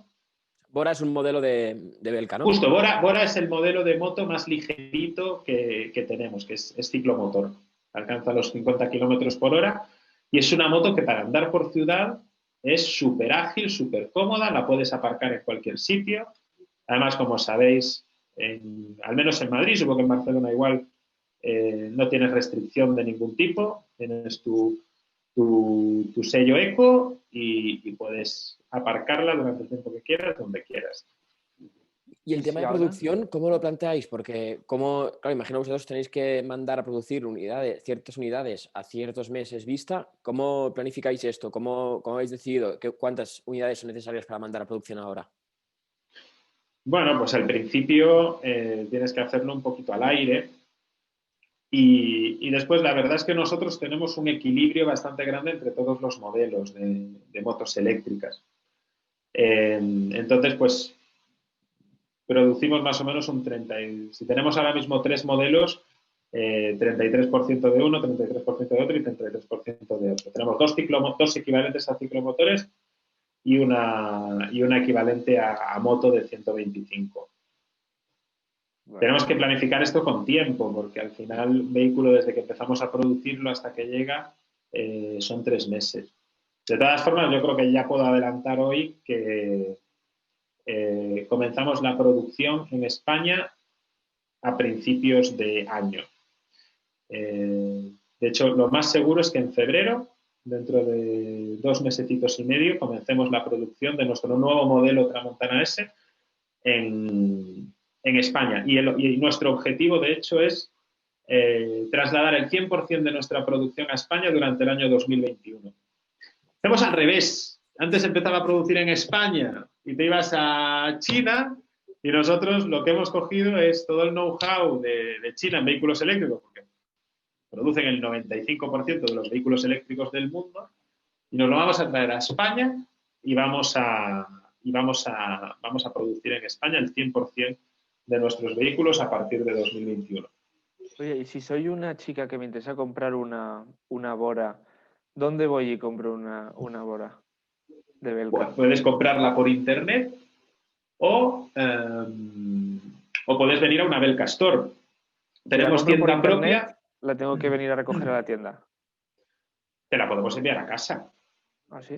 Speaker 2: Bora es un modelo de Belka, ¿no?
Speaker 3: Justo, Bora es el modelo de moto más ligerito que tenemos, que es ciclomotor. Alcanza los 50 kilómetros por hora y es una moto que para andar por ciudad es súper ágil, súper cómoda, la puedes aparcar en cualquier sitio. Además, como sabéis, al menos en Madrid, supongo que en Barcelona igual, no tienes restricción de ningún tipo, tienes tu sello eco y puedes aparcarla durante el tiempo que quieras, donde quieras.
Speaker 2: ¿Y el tema de producción, cómo lo planteáis? Porque, claro, imagino que vosotros tenéis que mandar a producir ciertas unidades a ciertos meses vista. ¿Cómo planificáis esto? ¿Cómo habéis decidido cuántas unidades son necesarias para mandar a producción ahora?
Speaker 3: Bueno, pues al principio tienes que hacerlo un poquito al aire, Y después la verdad es que nosotros tenemos un equilibrio bastante grande entre todos los modelos de motos eléctricas. Entonces, pues producimos más o menos un 30. Si tenemos ahora mismo 3 modelos, 33% de uno, 33% de otro y 33% de otro. Tenemos dos equivalentes a ciclomotores y una equivalente a moto de 125. Bueno. Tenemos que planificar esto con tiempo, porque al final un vehículo desde que empezamos a producirlo hasta que llega son 3 meses. De todas formas, yo creo que ya puedo adelantar hoy que comenzamos la producción en España a principios de año. De hecho, lo más seguro es que en febrero, dentro de 2 mesecitos y medio, comencemos la producción de nuestro nuevo modelo Tramontana S en España. Y nuestro objetivo, de hecho, es trasladar el 100% de nuestra producción a España durante el año 2021. Hacemos al revés. Antes empezaba a producir en España y te ibas a China, y nosotros lo que hemos cogido es todo el know-how de China en vehículos eléctricos, porque producen el 95% de los vehículos eléctricos del mundo, y nos lo vamos a traer a España y vamos a producir en España el 100% de nuestros vehículos a partir de 2021.
Speaker 4: Oye, y si soy una chica que me interesa comprar una Bora, ¿dónde voy y compro una Bora de Belka?
Speaker 3: Bueno, puedes comprarla por internet o puedes venir a una Belka Store. Tenemos tienda propia.
Speaker 4: ¿La tengo que venir a recoger a la tienda?
Speaker 3: Te la podemos enviar a casa.
Speaker 4: ¿Ah, sí?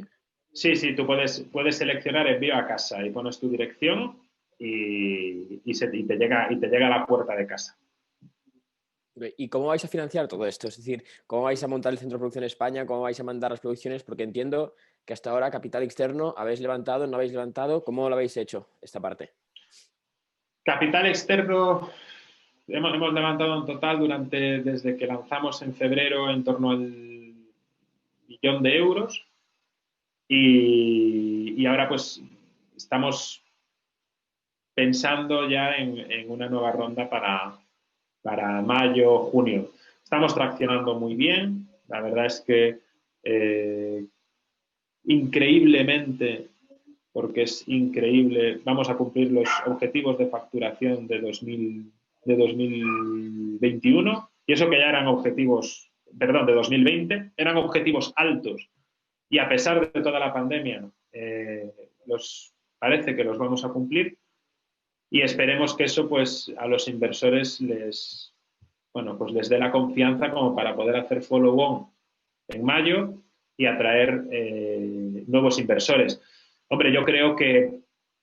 Speaker 3: Sí, tú puedes seleccionar envío a casa y pones tu dirección y te llega a la puerta de casa.
Speaker 2: ¿Y cómo vais a financiar todo esto? Es decir, ¿cómo vais a montar el centro de producción en España? ¿Cómo vais a mandar las producciones? Porque entiendo que hasta ahora capital externo habéis levantado, no habéis levantado. ¿Cómo lo habéis hecho esta parte?
Speaker 3: Capital externo hemos levantado en total desde que lanzamos en febrero en torno al 1.000.000 de euros y ahora pues estamos pensando ya en una nueva ronda para mayo, junio. Estamos traccionando muy bien. La verdad es que increíblemente, porque es increíble, vamos a cumplir los objetivos de facturación de 2021, y eso que ya eran objetivos, perdón, de 2020, eran objetivos altos, y a pesar de toda la pandemia, parece que los vamos a cumplir, y esperemos que eso pues a los inversores les dé la confianza como para poder hacer follow-on en mayo y atraer nuevos inversores. Hombre, yo creo que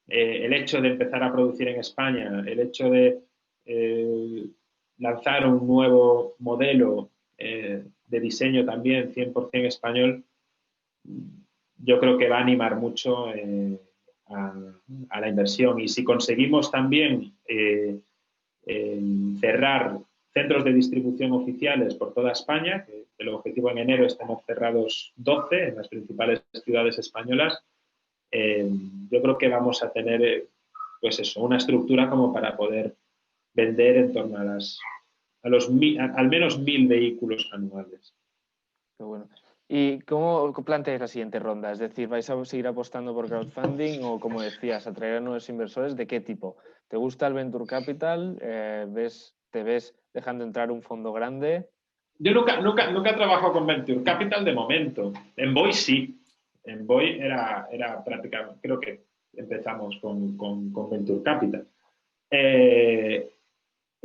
Speaker 3: el hecho de empezar a producir en España, el hecho de lanzar un nuevo modelo de diseño también 100% español, yo creo que va a animar mucho a la inversión. Y si conseguimos también cerrar centros de distribución oficiales por toda España, que el objetivo en enero estamos cerrados 12 en las principales ciudades españolas, yo creo que vamos a tener pues eso, una estructura como para poder vender en torno al menos 1.000 vehículos anuales.
Speaker 4: Qué bueno. ¿Y cómo planteáis la siguiente ronda? Es decir, ¿vais a seguir apostando por crowdfunding o, como decías, atraer a nuevos inversores? ¿De qué tipo? ¿Te gusta el Venture Capital? ¿Te ves dejando entrar un fondo grande?
Speaker 3: Yo nunca he trabajado con Venture Capital de momento. En Voy sí. En Voy era prácticamente, creo que empezamos con Venture Capital.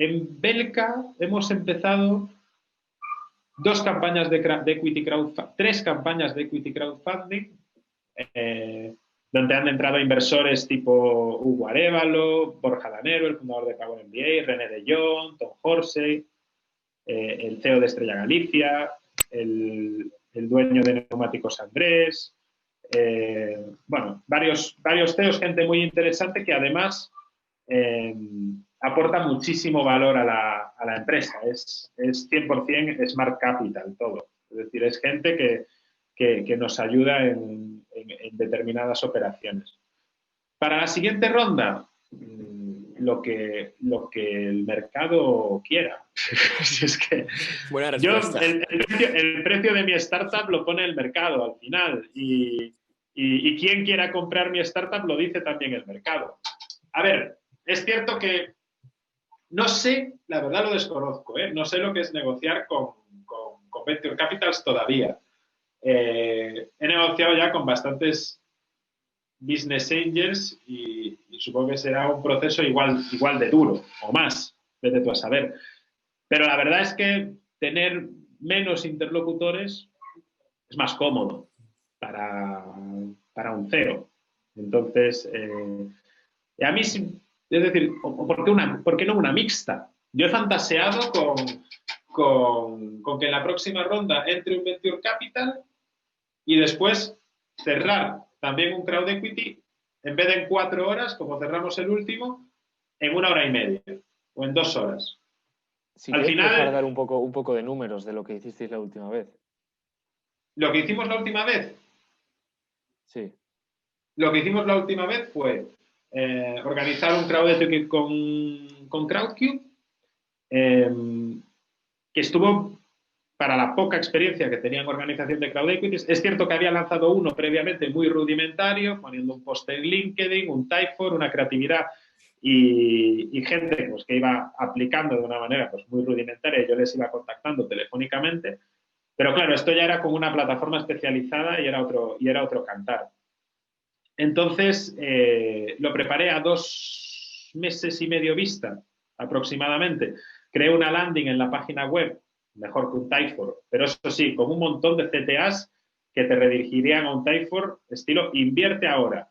Speaker 3: En Belka hemos empezado 3 campañas de equity crowdfunding, donde han entrado inversores tipo Hugo Arévalo, Borja Danero, el fundador de Power MBA, René de Jong, Tom Horsey, el CEO de Estrella Galicia, el dueño de Neumáticos Andrés, varios CEOs, gente muy interesante que además aporta muchísimo valor a la empresa. Es 100% Smart Capital todo. Es decir, es gente que nos ayuda en determinadas operaciones. Para la siguiente ronda, el mercado quiera. Si es que
Speaker 2: Buena respuesta.
Speaker 3: el precio de mi startup lo pone el mercado al final y quien quiera comprar mi startup lo dice también el mercado. A ver, es cierto que no sé, la verdad lo desconozco, no sé lo que es negociar con Venture Capitals todavía. He negociado ya con bastantes business angels y supongo que será un proceso igual de duro o más, vete tú a saber. Pero la verdad es que tener menos interlocutores es más cómodo para un CEO. Entonces, a mí sí, es decir, ¿por qué no una mixta? Yo he fantaseado con que en la próxima ronda entre un Venture Capital y después cerrar también un crowd equity, en vez de en 4 horas, como cerramos el último, en 1 hora y media o en 2 horas.
Speaker 4: Si
Speaker 3: Al
Speaker 4: quieres
Speaker 3: final,
Speaker 4: empezar a dar un poco de números de lo que hicisteis la última vez.
Speaker 3: lo que hicimos la última vez.
Speaker 4: Sí.
Speaker 3: Lo que hicimos la última vez fue organizar un crowd equity con Crowdcube, que estuvo, para la poca experiencia que tenía en organización de crowd equities. Es cierto que había lanzado uno previamente muy rudimentario, poniendo un post en LinkedIn, un Typeform, una creatividad y gente pues, que iba aplicando de una manera pues, muy rudimentaria. Yo les iba contactando telefónicamente. Pero claro, esto ya era como una plataforma especializada y era otro cantar. Entonces, lo preparé a 2 meses y medio vista, aproximadamente. Creé una landing en la página web, mejor que un Typeform, pero eso sí, con un montón de CTAs que te redirigirían a un Typeform estilo invierte ahora,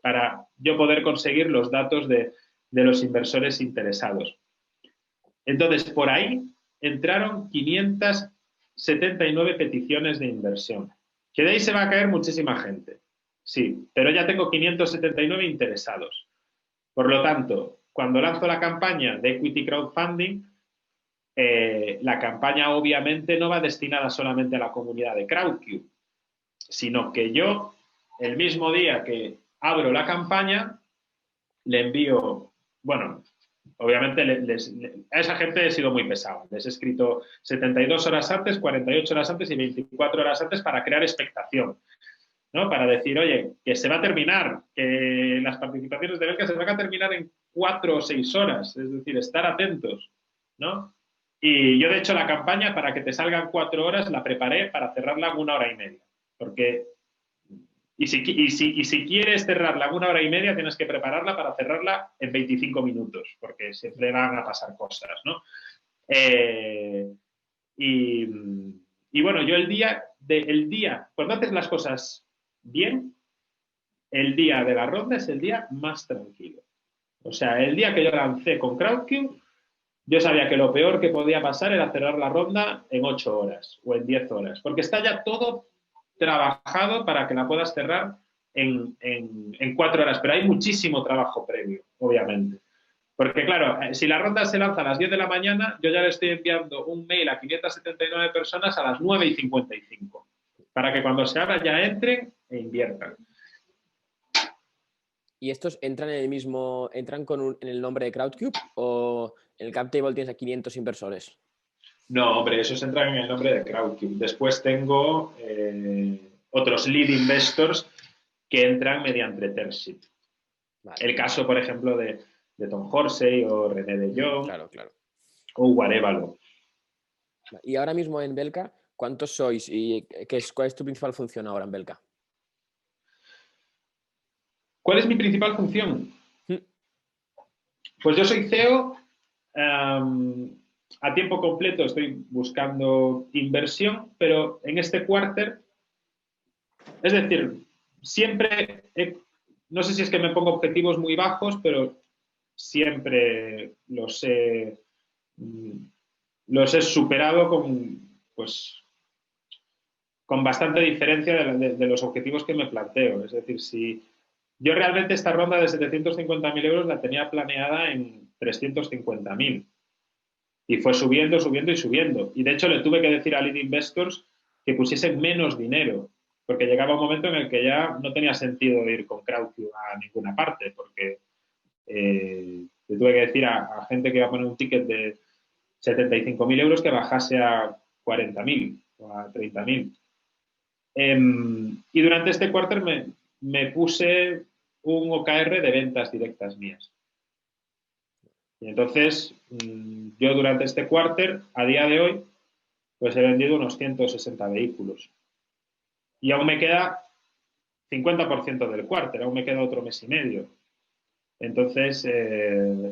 Speaker 3: para yo poder conseguir los datos de los inversores interesados. Entonces, por ahí entraron 579 peticiones de inversión. Que de ahí se va a caer muchísima gente. Sí, pero ya tengo 579 interesados. Por lo tanto, cuando lanzo la campaña de Equity Crowdfunding, la campaña obviamente no va destinada solamente a la comunidad de Crowdcube, sino que yo, el mismo día que abro la campaña, le envío, bueno, obviamente a esa gente he sido muy pesado. Les he escrito 72 horas antes, 48 horas antes y 24 horas antes para crear expectación, ¿no? Para decir, oye, que se va a terminar, que las participaciones de Belka se van a terminar en 4 o 6 horas, es decir, estar atentos, ¿no? Y yo, de hecho, la campaña, para que te salgan 4 horas, la preparé para cerrarla en 1 hora y media. Porque, y si quieres cerrarla en 1 hora y media, tienes que prepararla para cerrarla en 25 minutos, porque siempre van a pasar cosas, ¿no? Y bueno, yo el día, cuando haces las cosas bien, el día de la ronda es el día más tranquilo. O sea, el día que yo lancé con Crowdcube, yo sabía que lo peor que podía pasar era cerrar la ronda en 8 horas o en 10 horas, porque está ya todo trabajado para que la puedas cerrar en 4 horas, pero hay muchísimo trabajo previo, obviamente. Porque claro, si la ronda se lanza a las 10 de la mañana, yo ya le estoy enviando un mail a 579 personas a las 9:55, para que cuando se abra ya entren e inviertan.
Speaker 2: ¿Y estos entran en en el nombre de Crowdcube o en el cap table tienes a 500 inversores?
Speaker 3: No, hombre, esos entran en el nombre de Crowdcube. Después tengo otros lead investors que entran mediante Tership. Vale. El caso, por ejemplo, de Tom Horsey o René de Jong.
Speaker 2: Claro.
Speaker 3: O Guarévalo.
Speaker 2: Y ahora mismo en Belka, ¿cuántos sois y cuál es tu principal función ahora en Belka?
Speaker 3: ¿Cuál es mi principal función? Pues yo soy CEO. A tiempo completo estoy buscando inversión, pero en este quarter, es decir, siempre, no sé si es que me pongo objetivos muy bajos, pero siempre los he superado con bastante diferencia de los objetivos que me planteo. Es decir, si yo realmente esta ronda de 750.000 euros la tenía planeada en 350.000 y fue subiendo. Y de hecho le tuve que decir a Lead Investors que pusiesen menos dinero, porque llegaba un momento en el que ya no tenía sentido ir con Crowdcube a ninguna parte, porque Le tuve que decir a gente que iba a poner un ticket de 75.000 euros que bajase a 40.000 o a 30.000. Y durante este quarter me puse un OKR de ventas directas mías. Y entonces, yo durante este quarter, a día de hoy, pues he vendido unos 160 vehículos. Y aún me queda 50% del quarter, aún me queda otro mes y medio. Entonces,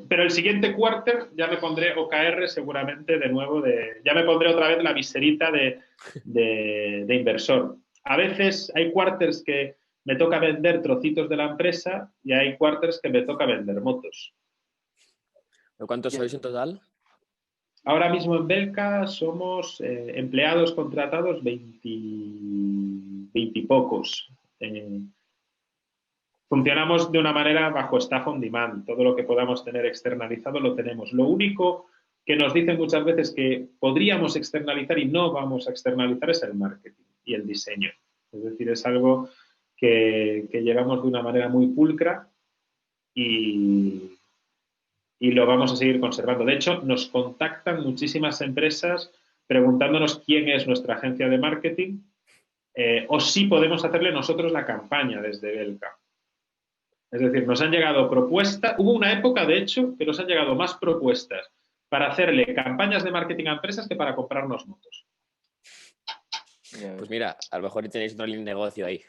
Speaker 3: pero el siguiente quarter ya me pondré OKR seguramente de nuevo, ya me pondré otra vez la viserita de inversor. A veces hay quarters que me toca vender trocitos de la empresa y hay quarters que me toca vender motos.
Speaker 2: ¿Cuántos sois en total?
Speaker 3: Ahora mismo en Belka somos empleados contratados 20 y pocos. Funcionamos de una manera bajo staff on demand. Todo lo que podamos tener externalizado lo tenemos. Lo único que nos dicen muchas veces que podríamos externalizar y no vamos a externalizar es el marketing y el diseño. Es decir, es algo que llevamos de una manera muy pulcra y lo vamos a seguir conservando. De hecho, nos contactan muchísimas empresas preguntándonos quién es nuestra agencia de marketing o si podemos hacerle nosotros la campaña desde Belka. Es decir, nos han llegado propuestas, hubo una época, de hecho, que nos han llegado más propuestas para hacerle campañas de marketing a empresas que para comprarnos motos.
Speaker 2: Pues mira, a lo mejor tenéis un negocio ahí.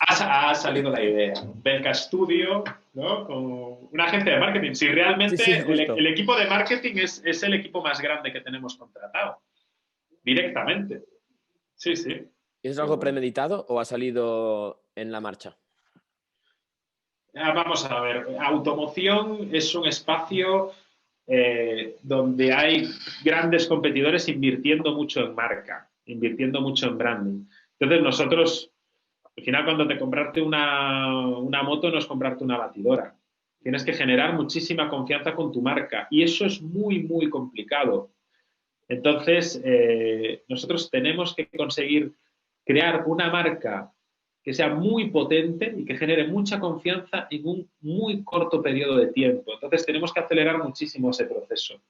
Speaker 3: Ha salido la idea. Belka Studio, ¿no? Con una agencia de marketing. Si realmente
Speaker 2: Sí,
Speaker 3: el equipo de marketing es el equipo más grande que tenemos contratado. Directamente. Sí, sí.
Speaker 2: ¿Es algo premeditado o ha salido en la marcha?
Speaker 3: Vamos a ver. Automoción es un espacio donde hay grandes competidores invirtiendo mucho en marca, invirtiendo mucho en branding. Entonces nosotros, al final, cuando te compraste una moto no es comprarte una batidora. Tienes que generar muchísima confianza con tu marca y eso es muy, muy complicado. Entonces, nosotros tenemos que conseguir crear una marca que sea muy potente y que genere mucha confianza en un muy corto periodo de tiempo. Entonces, tenemos que acelerar muchísimo ese proceso.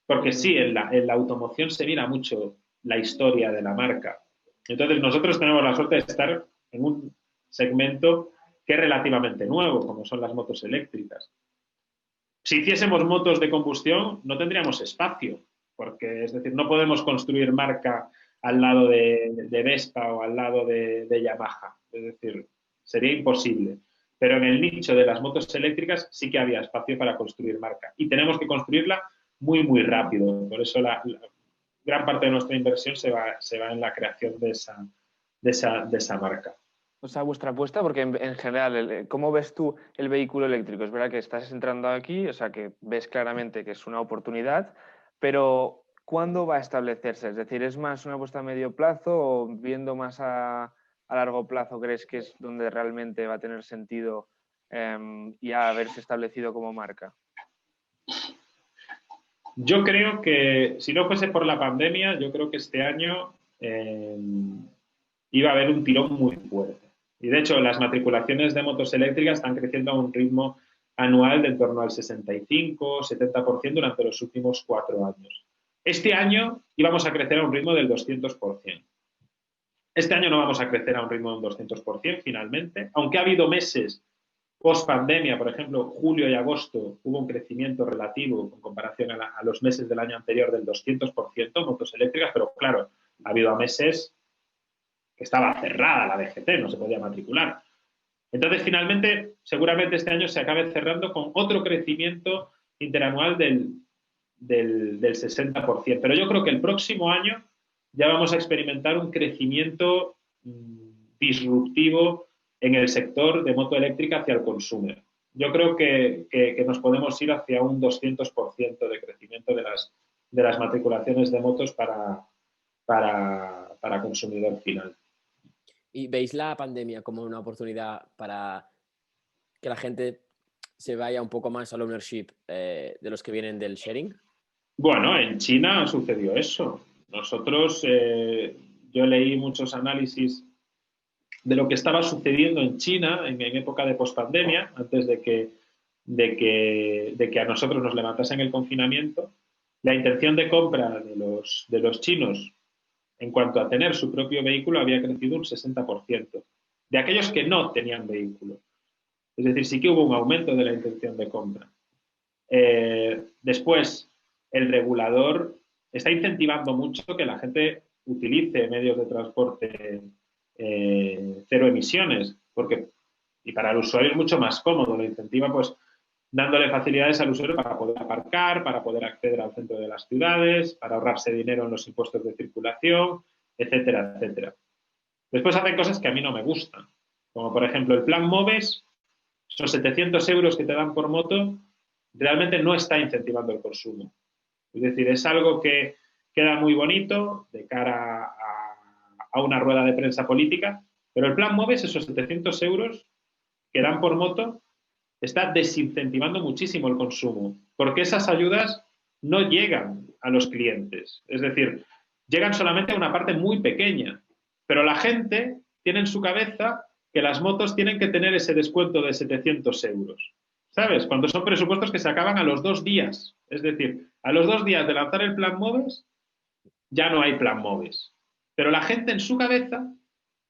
Speaker 3: Porque sí, en la automoción se mira mucho la historia de la marca. Entonces, nosotros tenemos la suerte de estar en un segmento que es relativamente nuevo, como son las motos eléctricas. Si hiciésemos motos de combustión, no tendríamos espacio, porque, es decir, no podemos construir marca al lado de Vespa o al lado de Yamaha. Es decir, sería imposible. Pero en el nicho de las motos eléctricas sí que había espacio para construir marca. Y tenemos que construirla muy, muy rápido. Por eso la gran parte de nuestra inversión se va en la creación de esa marca.
Speaker 4: O sea, vuestra apuesta, porque en general, ¿cómo ves tú el vehículo eléctrico? Es verdad que estás entrando aquí, o sea, que ves claramente que es una oportunidad, pero ¿cuándo va a establecerse? Es decir, ¿es más una apuesta a medio plazo o viendo más a largo plazo crees que es donde realmente va a tener sentido y a haberse establecido como marca?
Speaker 3: Yo creo que, si no fuese por la pandemia, yo creo que este año iba a haber un tirón muy fuerte. Y de hecho, las matriculaciones de motos eléctricas están creciendo a un ritmo anual de en torno al 65-70% durante los últimos 4 años. Este año íbamos a crecer a un ritmo del 200%. Este año no vamos a crecer a un ritmo del 200% finalmente, aunque ha habido meses post pandemia, por ejemplo, julio y agosto hubo un crecimiento relativo en comparación a los meses del año anterior del 200% motos eléctricas, pero claro, ha habido meses que estaba cerrada la DGT, no se podía matricular. Entonces, finalmente, seguramente este año se acabe cerrando con otro crecimiento interanual del 60%. Pero yo creo que el próximo año ya vamos a experimentar un crecimiento disruptivo en el sector de moto eléctrica hacia el consumer. Yo creo que nos podemos ir hacia un 200% de crecimiento de las matriculaciones de motos para consumidor final.
Speaker 2: ¿Y veis la pandemia como una oportunidad para que la gente se vaya un poco más al ownership de los que vienen del sharing?
Speaker 3: Bueno, en China sucedió eso. Nosotros, yo leí muchos análisis lo que estaba sucediendo en China en época de pospandemia, antes de que a nosotros nos levantasen el confinamiento. La intención de compra de los chinos en cuanto a tener su propio vehículo había crecido un 60%, de aquellos que no tenían vehículo. Es decir, sí que hubo un aumento de la intención de compra. Después, el regulador está incentivando mucho que la gente utilice medios de transporte cero emisiones, y para el usuario es mucho más cómodo, lo incentiva pues dándole facilidades al usuario para poder aparcar, para poder acceder al centro de las ciudades, para ahorrarse dinero en los impuestos de circulación, etcétera, etcétera. Después hacen cosas que a mí no me gustan, como por ejemplo el plan MOVES, esos 700 euros que te dan por moto, realmente no está incentivando el consumo. Es decir, es algo que queda muy bonito de cara a una rueda de prensa política, pero el plan MOVES, esos 700 euros que dan por moto, está desincentivando muchísimo el consumo, porque esas ayudas no llegan a los clientes. Es decir, llegan solamente a una parte muy pequeña, pero la gente tiene en su cabeza que las motos tienen que tener ese descuento de 700 euros. ¿Sabes? Cuando son presupuestos que se acaban a los 2 días. Es decir, a los 2 días de lanzar el plan MOVES, ya no hay plan MOVES. Pero la gente en su cabeza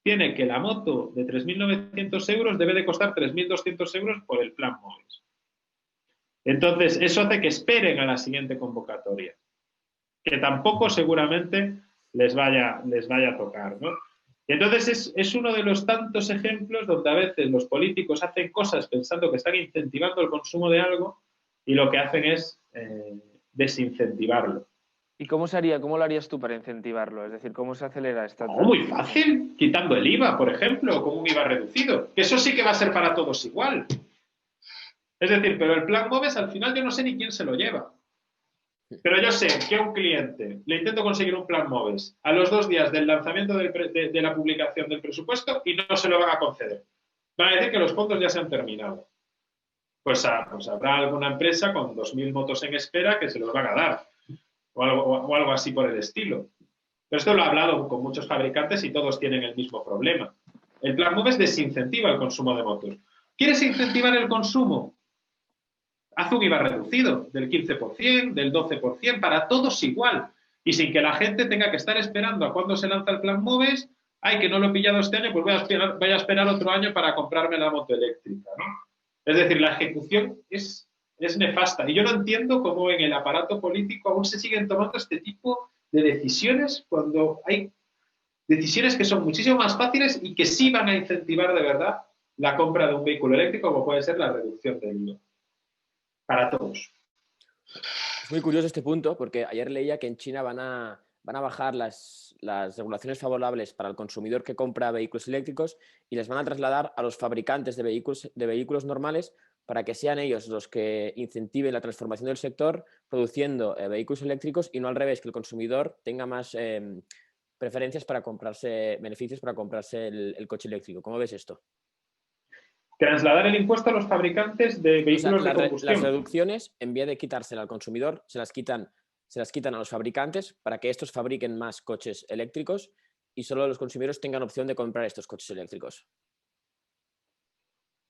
Speaker 3: tiene que la moto de 3.900 euros debe de costar 3.200 euros por el plan MOVES. Entonces, eso hace que esperen a la siguiente convocatoria, que tampoco seguramente les vaya a tocar, ¿no? Y entonces es uno de los tantos ejemplos donde a veces los políticos hacen cosas pensando que están incentivando el consumo de algo y lo que hacen es desincentivarlo.
Speaker 4: ¿Y cómo lo harías tú para incentivarlo? Es decir, ¿cómo se acelera esta
Speaker 3: transición? Muy fácil, quitando el IVA, por ejemplo, con un IVA reducido. Que eso sí que va a ser para todos igual. Es decir, pero el plan MOVES al final yo no sé ni quién se lo lleva. Pero yo sé que a un cliente le intento conseguir un plan MOVES a los 2 días del lanzamiento de la publicación del presupuesto y no se lo van a conceder. Van a decir que los fondos ya se han terminado. Pues habrá alguna empresa con 2.000 motos en espera que se los van a dar. O algo así por el estilo. Pero esto lo he hablado con muchos fabricantes y todos tienen el mismo problema. El plan MOVES desincentiva el consumo de motos. ¿Quieres incentivar el consumo? Haz un IVA reducido del 15%, del 12%, para todos igual. Y sin que la gente tenga que estar esperando a cuándo se lanza el plan MOVES. Ay, que no lo he pillado este año, pues voy a esperar otro año para comprarme la moto eléctrica, ¿no? Es decir, la ejecución es nefasta. Y yo no entiendo cómo en el aparato político aún se siguen tomando este tipo de decisiones cuando hay decisiones que son muchísimo más fáciles y que sí van a incentivar de verdad la compra de un vehículo eléctrico, como puede ser la reducción del IVA. Para todos.
Speaker 2: Es muy curioso este punto, porque ayer leía que en China van a bajar las regulaciones favorables para el consumidor que compra vehículos eléctricos y les van a trasladar a los fabricantes de vehículos normales para que sean ellos los que incentiven la transformación del sector produciendo vehículos eléctricos y no al revés, que el consumidor tenga más beneficios para comprarse el coche eléctrico. ¿Cómo ves esto?
Speaker 3: Trasladar el impuesto a los fabricantes de vehículos de combustión.
Speaker 2: Las reducciones, en vez de quitársela al consumidor, se las quitan a los fabricantes para que estos fabriquen más coches eléctricos y solo los consumidores tengan opción de comprar estos coches eléctricos.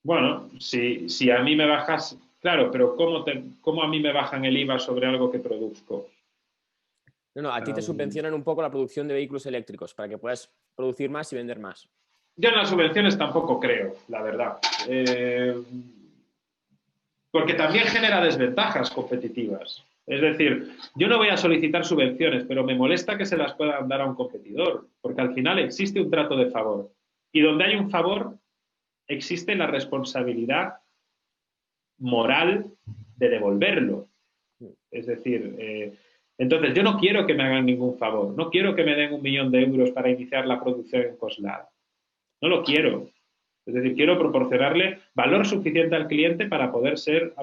Speaker 3: Bueno, si a mí me bajas... Claro, pero ¿cómo a mí me bajan el IVA sobre algo que produzco?
Speaker 2: No, a ti te subvencionan un poco la producción de vehículos eléctricos para que puedas producir más y vender más.
Speaker 3: Yo en las subvenciones tampoco creo, la verdad. Porque también genera desventajas competitivas. Es decir, yo no voy a solicitar subvenciones, pero me molesta que se las puedan dar a un competidor, porque al final existe un trato de favor. Y donde hay un favor, existe la responsabilidad moral de devolverlo. Es decir, entonces yo no quiero que me hagan ningún favor, no quiero que me den 1 millón de euros para iniciar la producción en Coslada. No lo quiero. Es decir, quiero proporcionarle valor suficiente al cliente para poder ser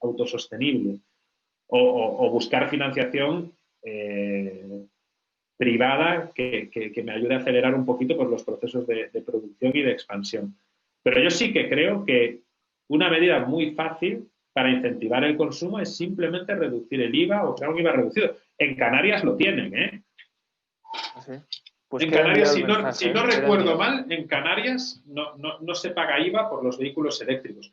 Speaker 3: autosostenible o buscar financiación privada que me ayude a acelerar un poquito pues, los procesos de producción y de expansión. Pero yo sí que creo que una medida muy fácil para incentivar el consumo es simplemente reducir el IVA o crear un IVA reducido. En Canarias lo tienen, ¿eh?
Speaker 4: ¿Sí? Pues
Speaker 3: en
Speaker 4: queda
Speaker 3: Canarias,
Speaker 4: enviado el mensaje,
Speaker 3: si no
Speaker 4: queda
Speaker 3: recuerdo
Speaker 4: enviado.
Speaker 3: mal, en Canarias no se paga IVA por los vehículos eléctricos.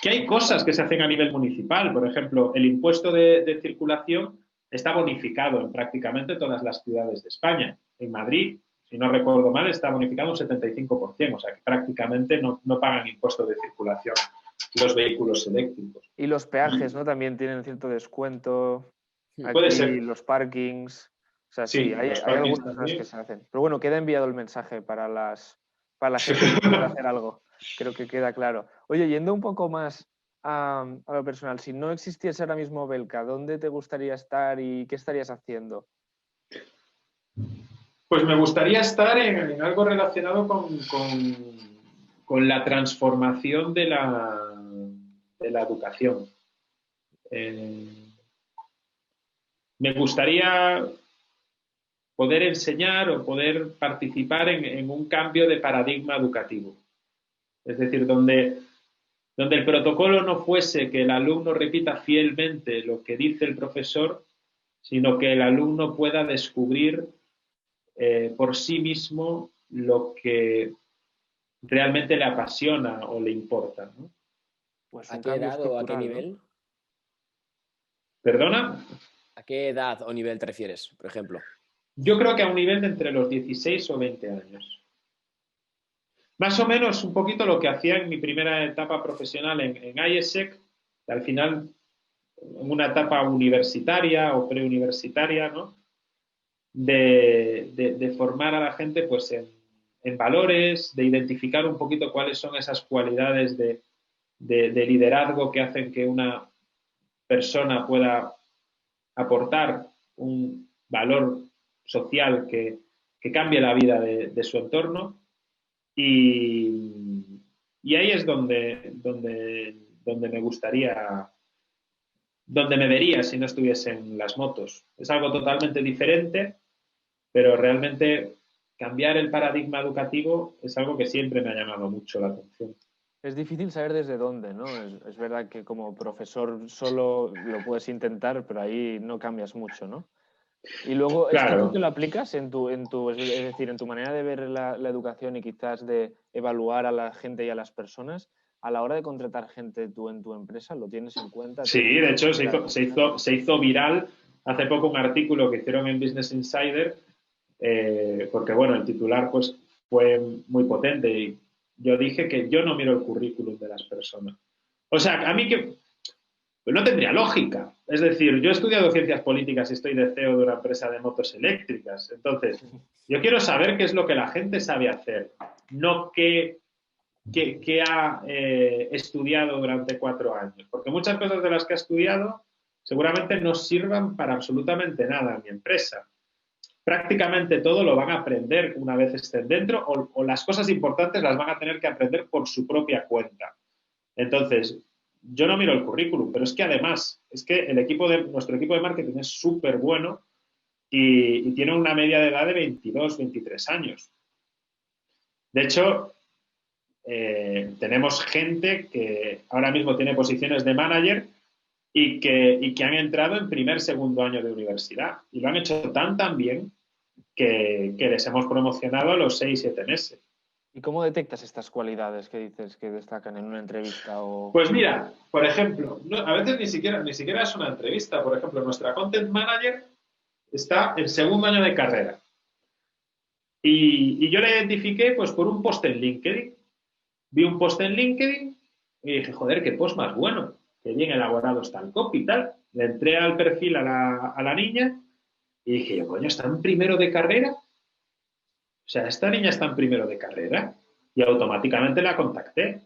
Speaker 3: Que hay cosas que se hacen a nivel municipal. Por ejemplo, el impuesto de circulación está bonificado en prácticamente todas las ciudades de España. En Madrid, si no recuerdo mal, está bonificado un 75%, o sea que prácticamente no pagan impuesto de circulación los vehículos eléctricos.
Speaker 4: Y los peajes, ¿no? También tienen cierto descuento.
Speaker 3: Puede
Speaker 4: Aquí
Speaker 3: ser.
Speaker 4: los parkings. O sea, sí,
Speaker 3: Sí,
Speaker 4: hay
Speaker 3: los parkings
Speaker 4: algunas cosas
Speaker 3: también.
Speaker 4: que se hacen. Pero bueno, queda enviado el mensaje para la gente que quiera hacer algo. Creo que queda claro. Oye, yendo un poco más a lo personal, si no existiese ahora mismo Belka, ¿dónde te gustaría estar y qué estarías haciendo?
Speaker 3: Pues me gustaría estar en algo relacionado con la transformación de la educación. Me gustaría poder enseñar o poder participar en un cambio de paradigma educativo. Es decir, donde el protocolo no fuese que el alumno repita fielmente lo que dice el profesor, sino que el alumno pueda descubrir por sí mismo lo que realmente le apasiona o le importa, ¿no?
Speaker 4: Pues
Speaker 2: ¿A
Speaker 4: un
Speaker 2: qué
Speaker 4: cambio
Speaker 2: edad o a qué
Speaker 4: estructural, ¿no?
Speaker 2: nivel?
Speaker 3: ¿Perdona?
Speaker 2: ¿A qué edad o nivel te refieres, por ejemplo?
Speaker 3: Yo creo que a un nivel de entre los 16 o 20 años. Más o menos un poquito lo que hacía en mi primera etapa profesional en IESEC, al final en una etapa universitaria o preuniversitaria, ¿no? De formar a la gente pues en valores, de identificar un poquito cuáles son esas cualidades de liderazgo que hacen que una persona pueda aportar un valor social que cambie la vida de su entorno. Y ahí es donde me gustaría, donde me vería si no estuviese en las motos. Es algo totalmente diferente, pero realmente cambiar el paradigma educativo es algo que siempre me ha llamado mucho la atención.
Speaker 4: Es difícil saber desde dónde, ¿no? Es verdad que como profesor solo lo puedes intentar, pero ahí no cambias mucho, ¿no? Y luego, ¿esto tú
Speaker 3: Claro.
Speaker 4: te lo aplicas es decir, en tu manera de ver la educación y quizás de evaluar a la gente y a las personas, a la hora de contratar gente tú en tu empresa, lo tienes en cuenta?
Speaker 3: Sí, de hecho se hizo viral hace poco un artículo que hicieron en Business Insider, porque bueno, el titular pues fue muy potente y yo dije que yo no miro el currículum de las personas. O sea, a mí que no tendría lógica. Es decir, yo he estudiado ciencias políticas y estoy de CEO de una empresa de motos eléctricas. Entonces, yo quiero saber qué es lo que la gente sabe hacer, no qué ha estudiado durante 4 años. Porque muchas cosas de las que ha estudiado seguramente no sirvan para absolutamente nada en mi empresa. Prácticamente todo lo van a aprender una vez estén dentro o las cosas importantes las van a tener que aprender por su propia cuenta. Entonces, yo no miro el currículum, pero es que además, es que nuestro equipo de marketing es súper bueno y tiene una media de edad de 22, 23 años. De hecho, tenemos gente que ahora mismo tiene posiciones de manager y que han entrado en primer, segundo año de universidad y lo han hecho tan bien que les hemos promocionado a los 6, 7 meses.
Speaker 4: ¿Y cómo detectas estas cualidades que dices que destacan en una entrevista o...?
Speaker 3: Pues mira, por ejemplo, a veces ni siquiera es una entrevista. Por ejemplo, nuestra content manager está en segundo año de carrera. Y yo la identifiqué pues por un post en LinkedIn. Vi un post en LinkedIn y dije, joder, qué post más bueno, que bien elaborado está el copy y tal. Le entré al perfil a la niña y dije, yo, coño, ¿está en primero de carrera? O sea, esta niña está en primero de carrera. Y automáticamente la contacté.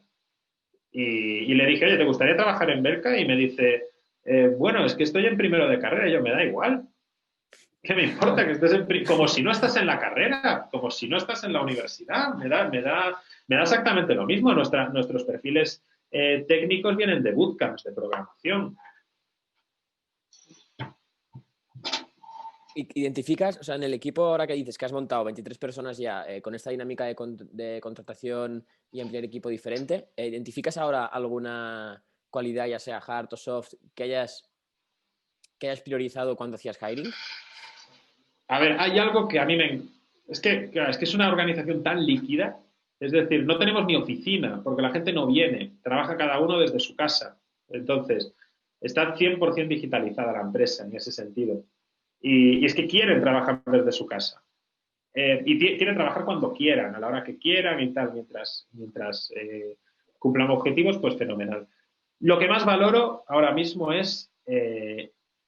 Speaker 3: Y le dije, oye, ¿te gustaría trabajar en Belka? Y me dice, bueno, es que estoy en primero de carrera. Y yo, me da igual. ¿Qué me importa que estés como si no estás en la carrera, como si no estás en la universidad? Me da exactamente lo mismo. Nuestros perfiles técnicos vienen de bootcamps de programación.
Speaker 2: ¿Identificas, o sea, en el equipo ahora que dices que has montado 23 personas ya con esta dinámica de contratación y ampliar equipo diferente, ¿identificas ahora alguna cualidad, ya sea hard o soft, que hayas priorizado cuando hacías hiring?
Speaker 3: A ver, hay algo que a mí Claro, es que es una organización tan líquida. Es decir, no tenemos ni oficina, porque la gente no viene, trabaja cada uno desde su casa. Entonces, está 100% digitalizada la empresa en ese sentido. Y es que quieren trabajar desde su casa. Y quieren trabajar cuando quieran, a la hora que quieran y tal, mientras cumplan objetivos, pues fenomenal. Lo que más valoro ahora mismo es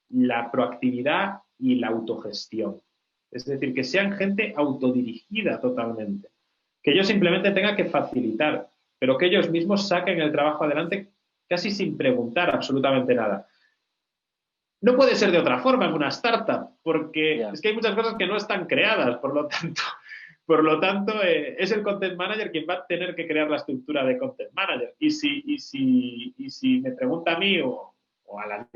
Speaker 3: la proactividad y la autogestión. Es decir, que sean gente autodirigida totalmente. Que yo simplemente tenga que facilitar, pero que ellos mismos saquen el trabajo adelante casi sin preguntar absolutamente nada. No puede ser de otra forma en una startup, porque es que hay muchas cosas que no están creadas, por lo tanto es el content manager quien va a tener que crear la estructura de content manager. Y si me pregunta a mí o a la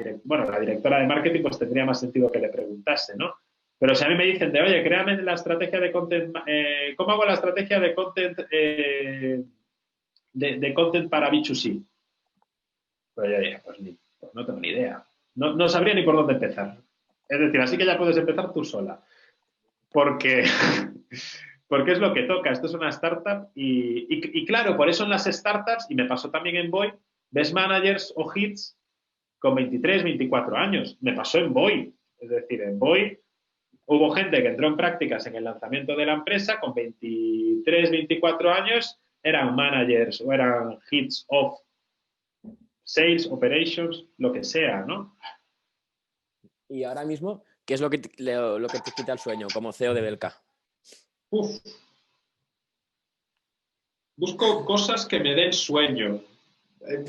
Speaker 3: directora de marketing, pues tendría más sentido que le preguntase, ¿no? Pero si a mí me dicen oye, créame la estrategia de content, ¿cómo hago la estrategia de content de content para B2C? Pues yo diría, pues no tengo ni idea. No sabría ni por dónde empezar. Es decir, así que ya puedes empezar tú sola. Porque, porque es lo que toca. Esto es una startup y claro, por eso en las startups, y me pasó también en Boy, ves managers o hits con 23, 24 años. Me pasó en Boy. Es decir, en Boy hubo gente que entró en prácticas en el lanzamiento de la empresa con 23, 24 años, eran managers o eran hits of sales, operations, lo que sea, ¿no?
Speaker 2: Y ahora mismo, ¿qué es lo que te quita el sueño como CEO de Belka?
Speaker 3: Uf. Busco cosas que me den sueño.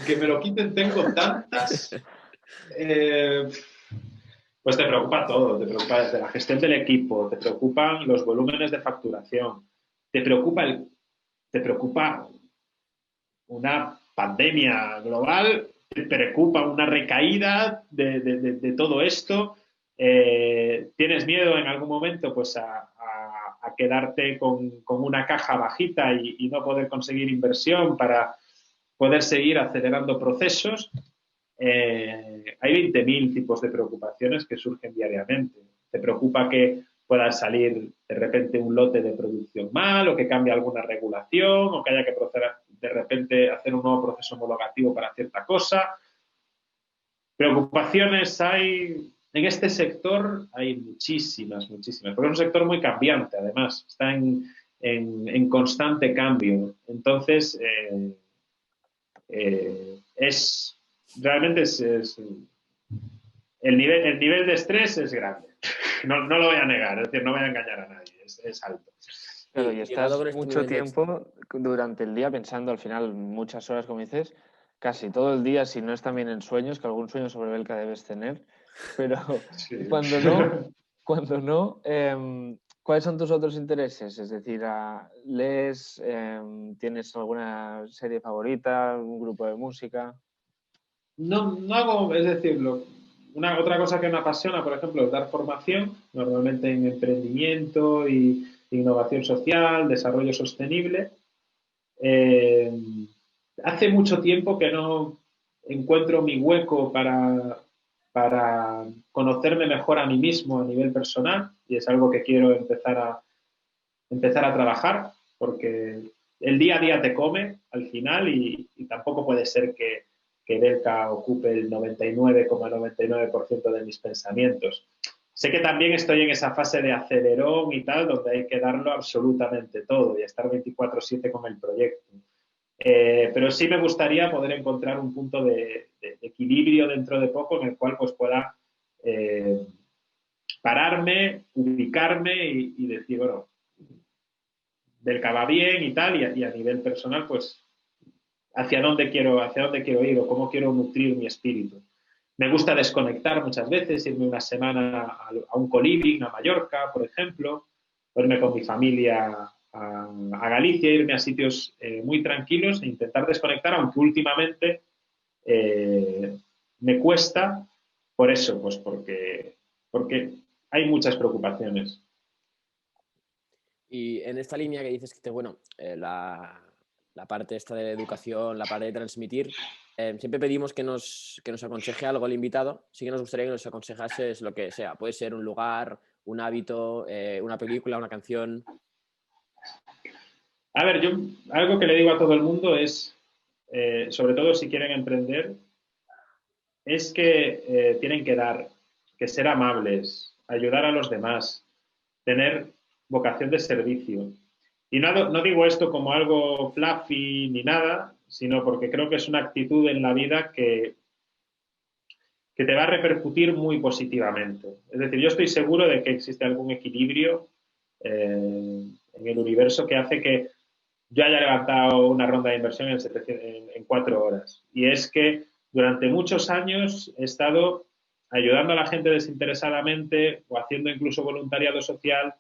Speaker 3: Que me lo quiten, tengo tantas. Pues te preocupa todo. Te preocupa desde la gestión del equipo, te preocupan los volúmenes de facturación, te preocupa una pandemia global, te preocupa una recaída de todo esto. Tienes miedo en algún momento pues a quedarte con una caja bajita y no poder conseguir inversión para poder seguir acelerando procesos. Hay 20.000 tipos de preocupaciones que surgen diariamente. Te preocupa que pueda salir de repente un lote de producción mal o que cambie alguna regulación o que haya que proceder de repente hacer un nuevo proceso homologativo para cierta cosa. Preocupaciones hay en este sector, hay muchísimas, porque es un sector muy cambiante, además, está en constante cambio. Entonces, realmente el nivel de estrés es grande. No lo voy a negar, es decir, no voy a engañar a nadie, es alto.
Speaker 4: Claro, y estás mucho tiempo durante el día pensando, al final, muchas horas, como dices, casi todo el día, si no es también en sueños, que algún sueño sobre Belka debes tener, pero sí. cuando no, ¿cuáles son tus otros intereses? Es decir, ¿lees? ¿Tienes alguna serie favorita? ¿Un grupo de música?
Speaker 3: No hago, es decir, otra cosa que me apasiona, por ejemplo, es dar formación, normalmente en emprendimiento y innovación social, desarrollo sostenible. Hace mucho tiempo que no encuentro mi hueco para conocerme mejor a mí mismo a nivel personal y es algo que quiero empezar a trabajar porque el día a día te come al final y tampoco puede ser que Belka ocupe el 99,99% de mis pensamientos. Sé que también estoy en esa fase de acelerón y tal, donde hay que darlo absolutamente todo y estar 24/7 con el proyecto. Pero sí me gustaría poder encontrar un punto de equilibrio dentro de poco en el cual pues pueda pararme, ubicarme y decir, bueno, Belka va bien y tal, y a nivel personal, pues hacia dónde quiero ir o cómo quiero nutrir mi espíritu. Me gusta desconectar muchas veces, irme una semana a un co-living, a Mallorca, por ejemplo, irme con mi familia a Galicia, irme a sitios muy tranquilos e intentar desconectar, aunque últimamente me cuesta por eso, pues porque hay muchas preocupaciones.
Speaker 2: Y en esta línea que dices que, bueno, la parte esta de educación, la parte de transmitir, siempre pedimos que nos aconseje algo el invitado. Sí que nos gustaría que nos aconsejases lo que sea. Puede ser un lugar, un hábito, una película, una canción.
Speaker 3: A ver, yo algo que le digo a todo el mundo es, sobre todo si quieren emprender, es que tienen que dar, que ser amables, ayudar a los demás, tener vocación de servicio. Y no digo esto como algo fluffy ni nada, sino porque creo que es una actitud en la vida que te va a repercutir muy positivamente. Es decir, yo estoy seguro de que existe algún equilibrio en el universo que hace que yo haya levantado una ronda de inversión en 4 horas. Y es que durante muchos años he estado ayudando a la gente desinteresadamente o haciendo incluso voluntariado social,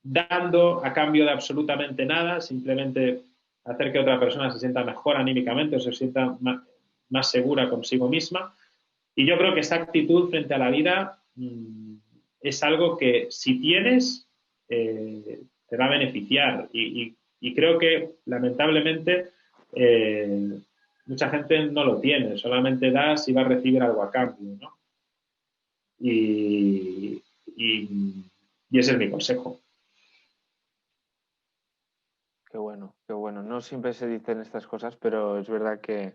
Speaker 3: dando a cambio de absolutamente nada, simplemente hacer que otra persona se sienta mejor anímicamente o se sienta más segura consigo misma. Y yo creo que esa actitud frente a la vida es algo que si tienes te va a beneficiar. Y creo que lamentablemente mucha gente no lo tiene, solamente das y va a recibir algo a cambio, ¿no? Y ese es mi consejo.
Speaker 4: Qué bueno, qué bueno. No siempre se dicen estas cosas, pero es verdad que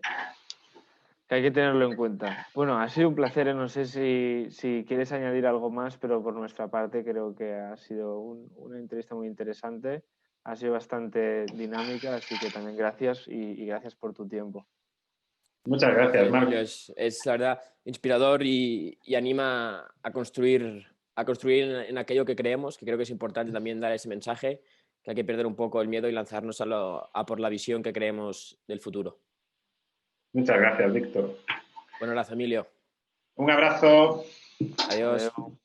Speaker 4: hay que tenerlo en cuenta. Bueno, ha sido un placer, ¿eh? No sé si quieres añadir algo más, pero por nuestra parte creo que ha sido una entrevista muy interesante. Ha sido bastante dinámica, así que también gracias y gracias por tu tiempo.
Speaker 3: Muchas gracias, Marc.
Speaker 2: Es la verdad inspirador y anima a construir en aquello que creemos, que creo que es importante también dar ese mensaje, que hay que perder un poco el miedo y lanzarnos a por la visión que creemos del futuro.
Speaker 3: Muchas gracias, Víctor.
Speaker 2: Un abrazo, Emilio.
Speaker 3: Un abrazo.
Speaker 2: Adiós.
Speaker 4: Adiós.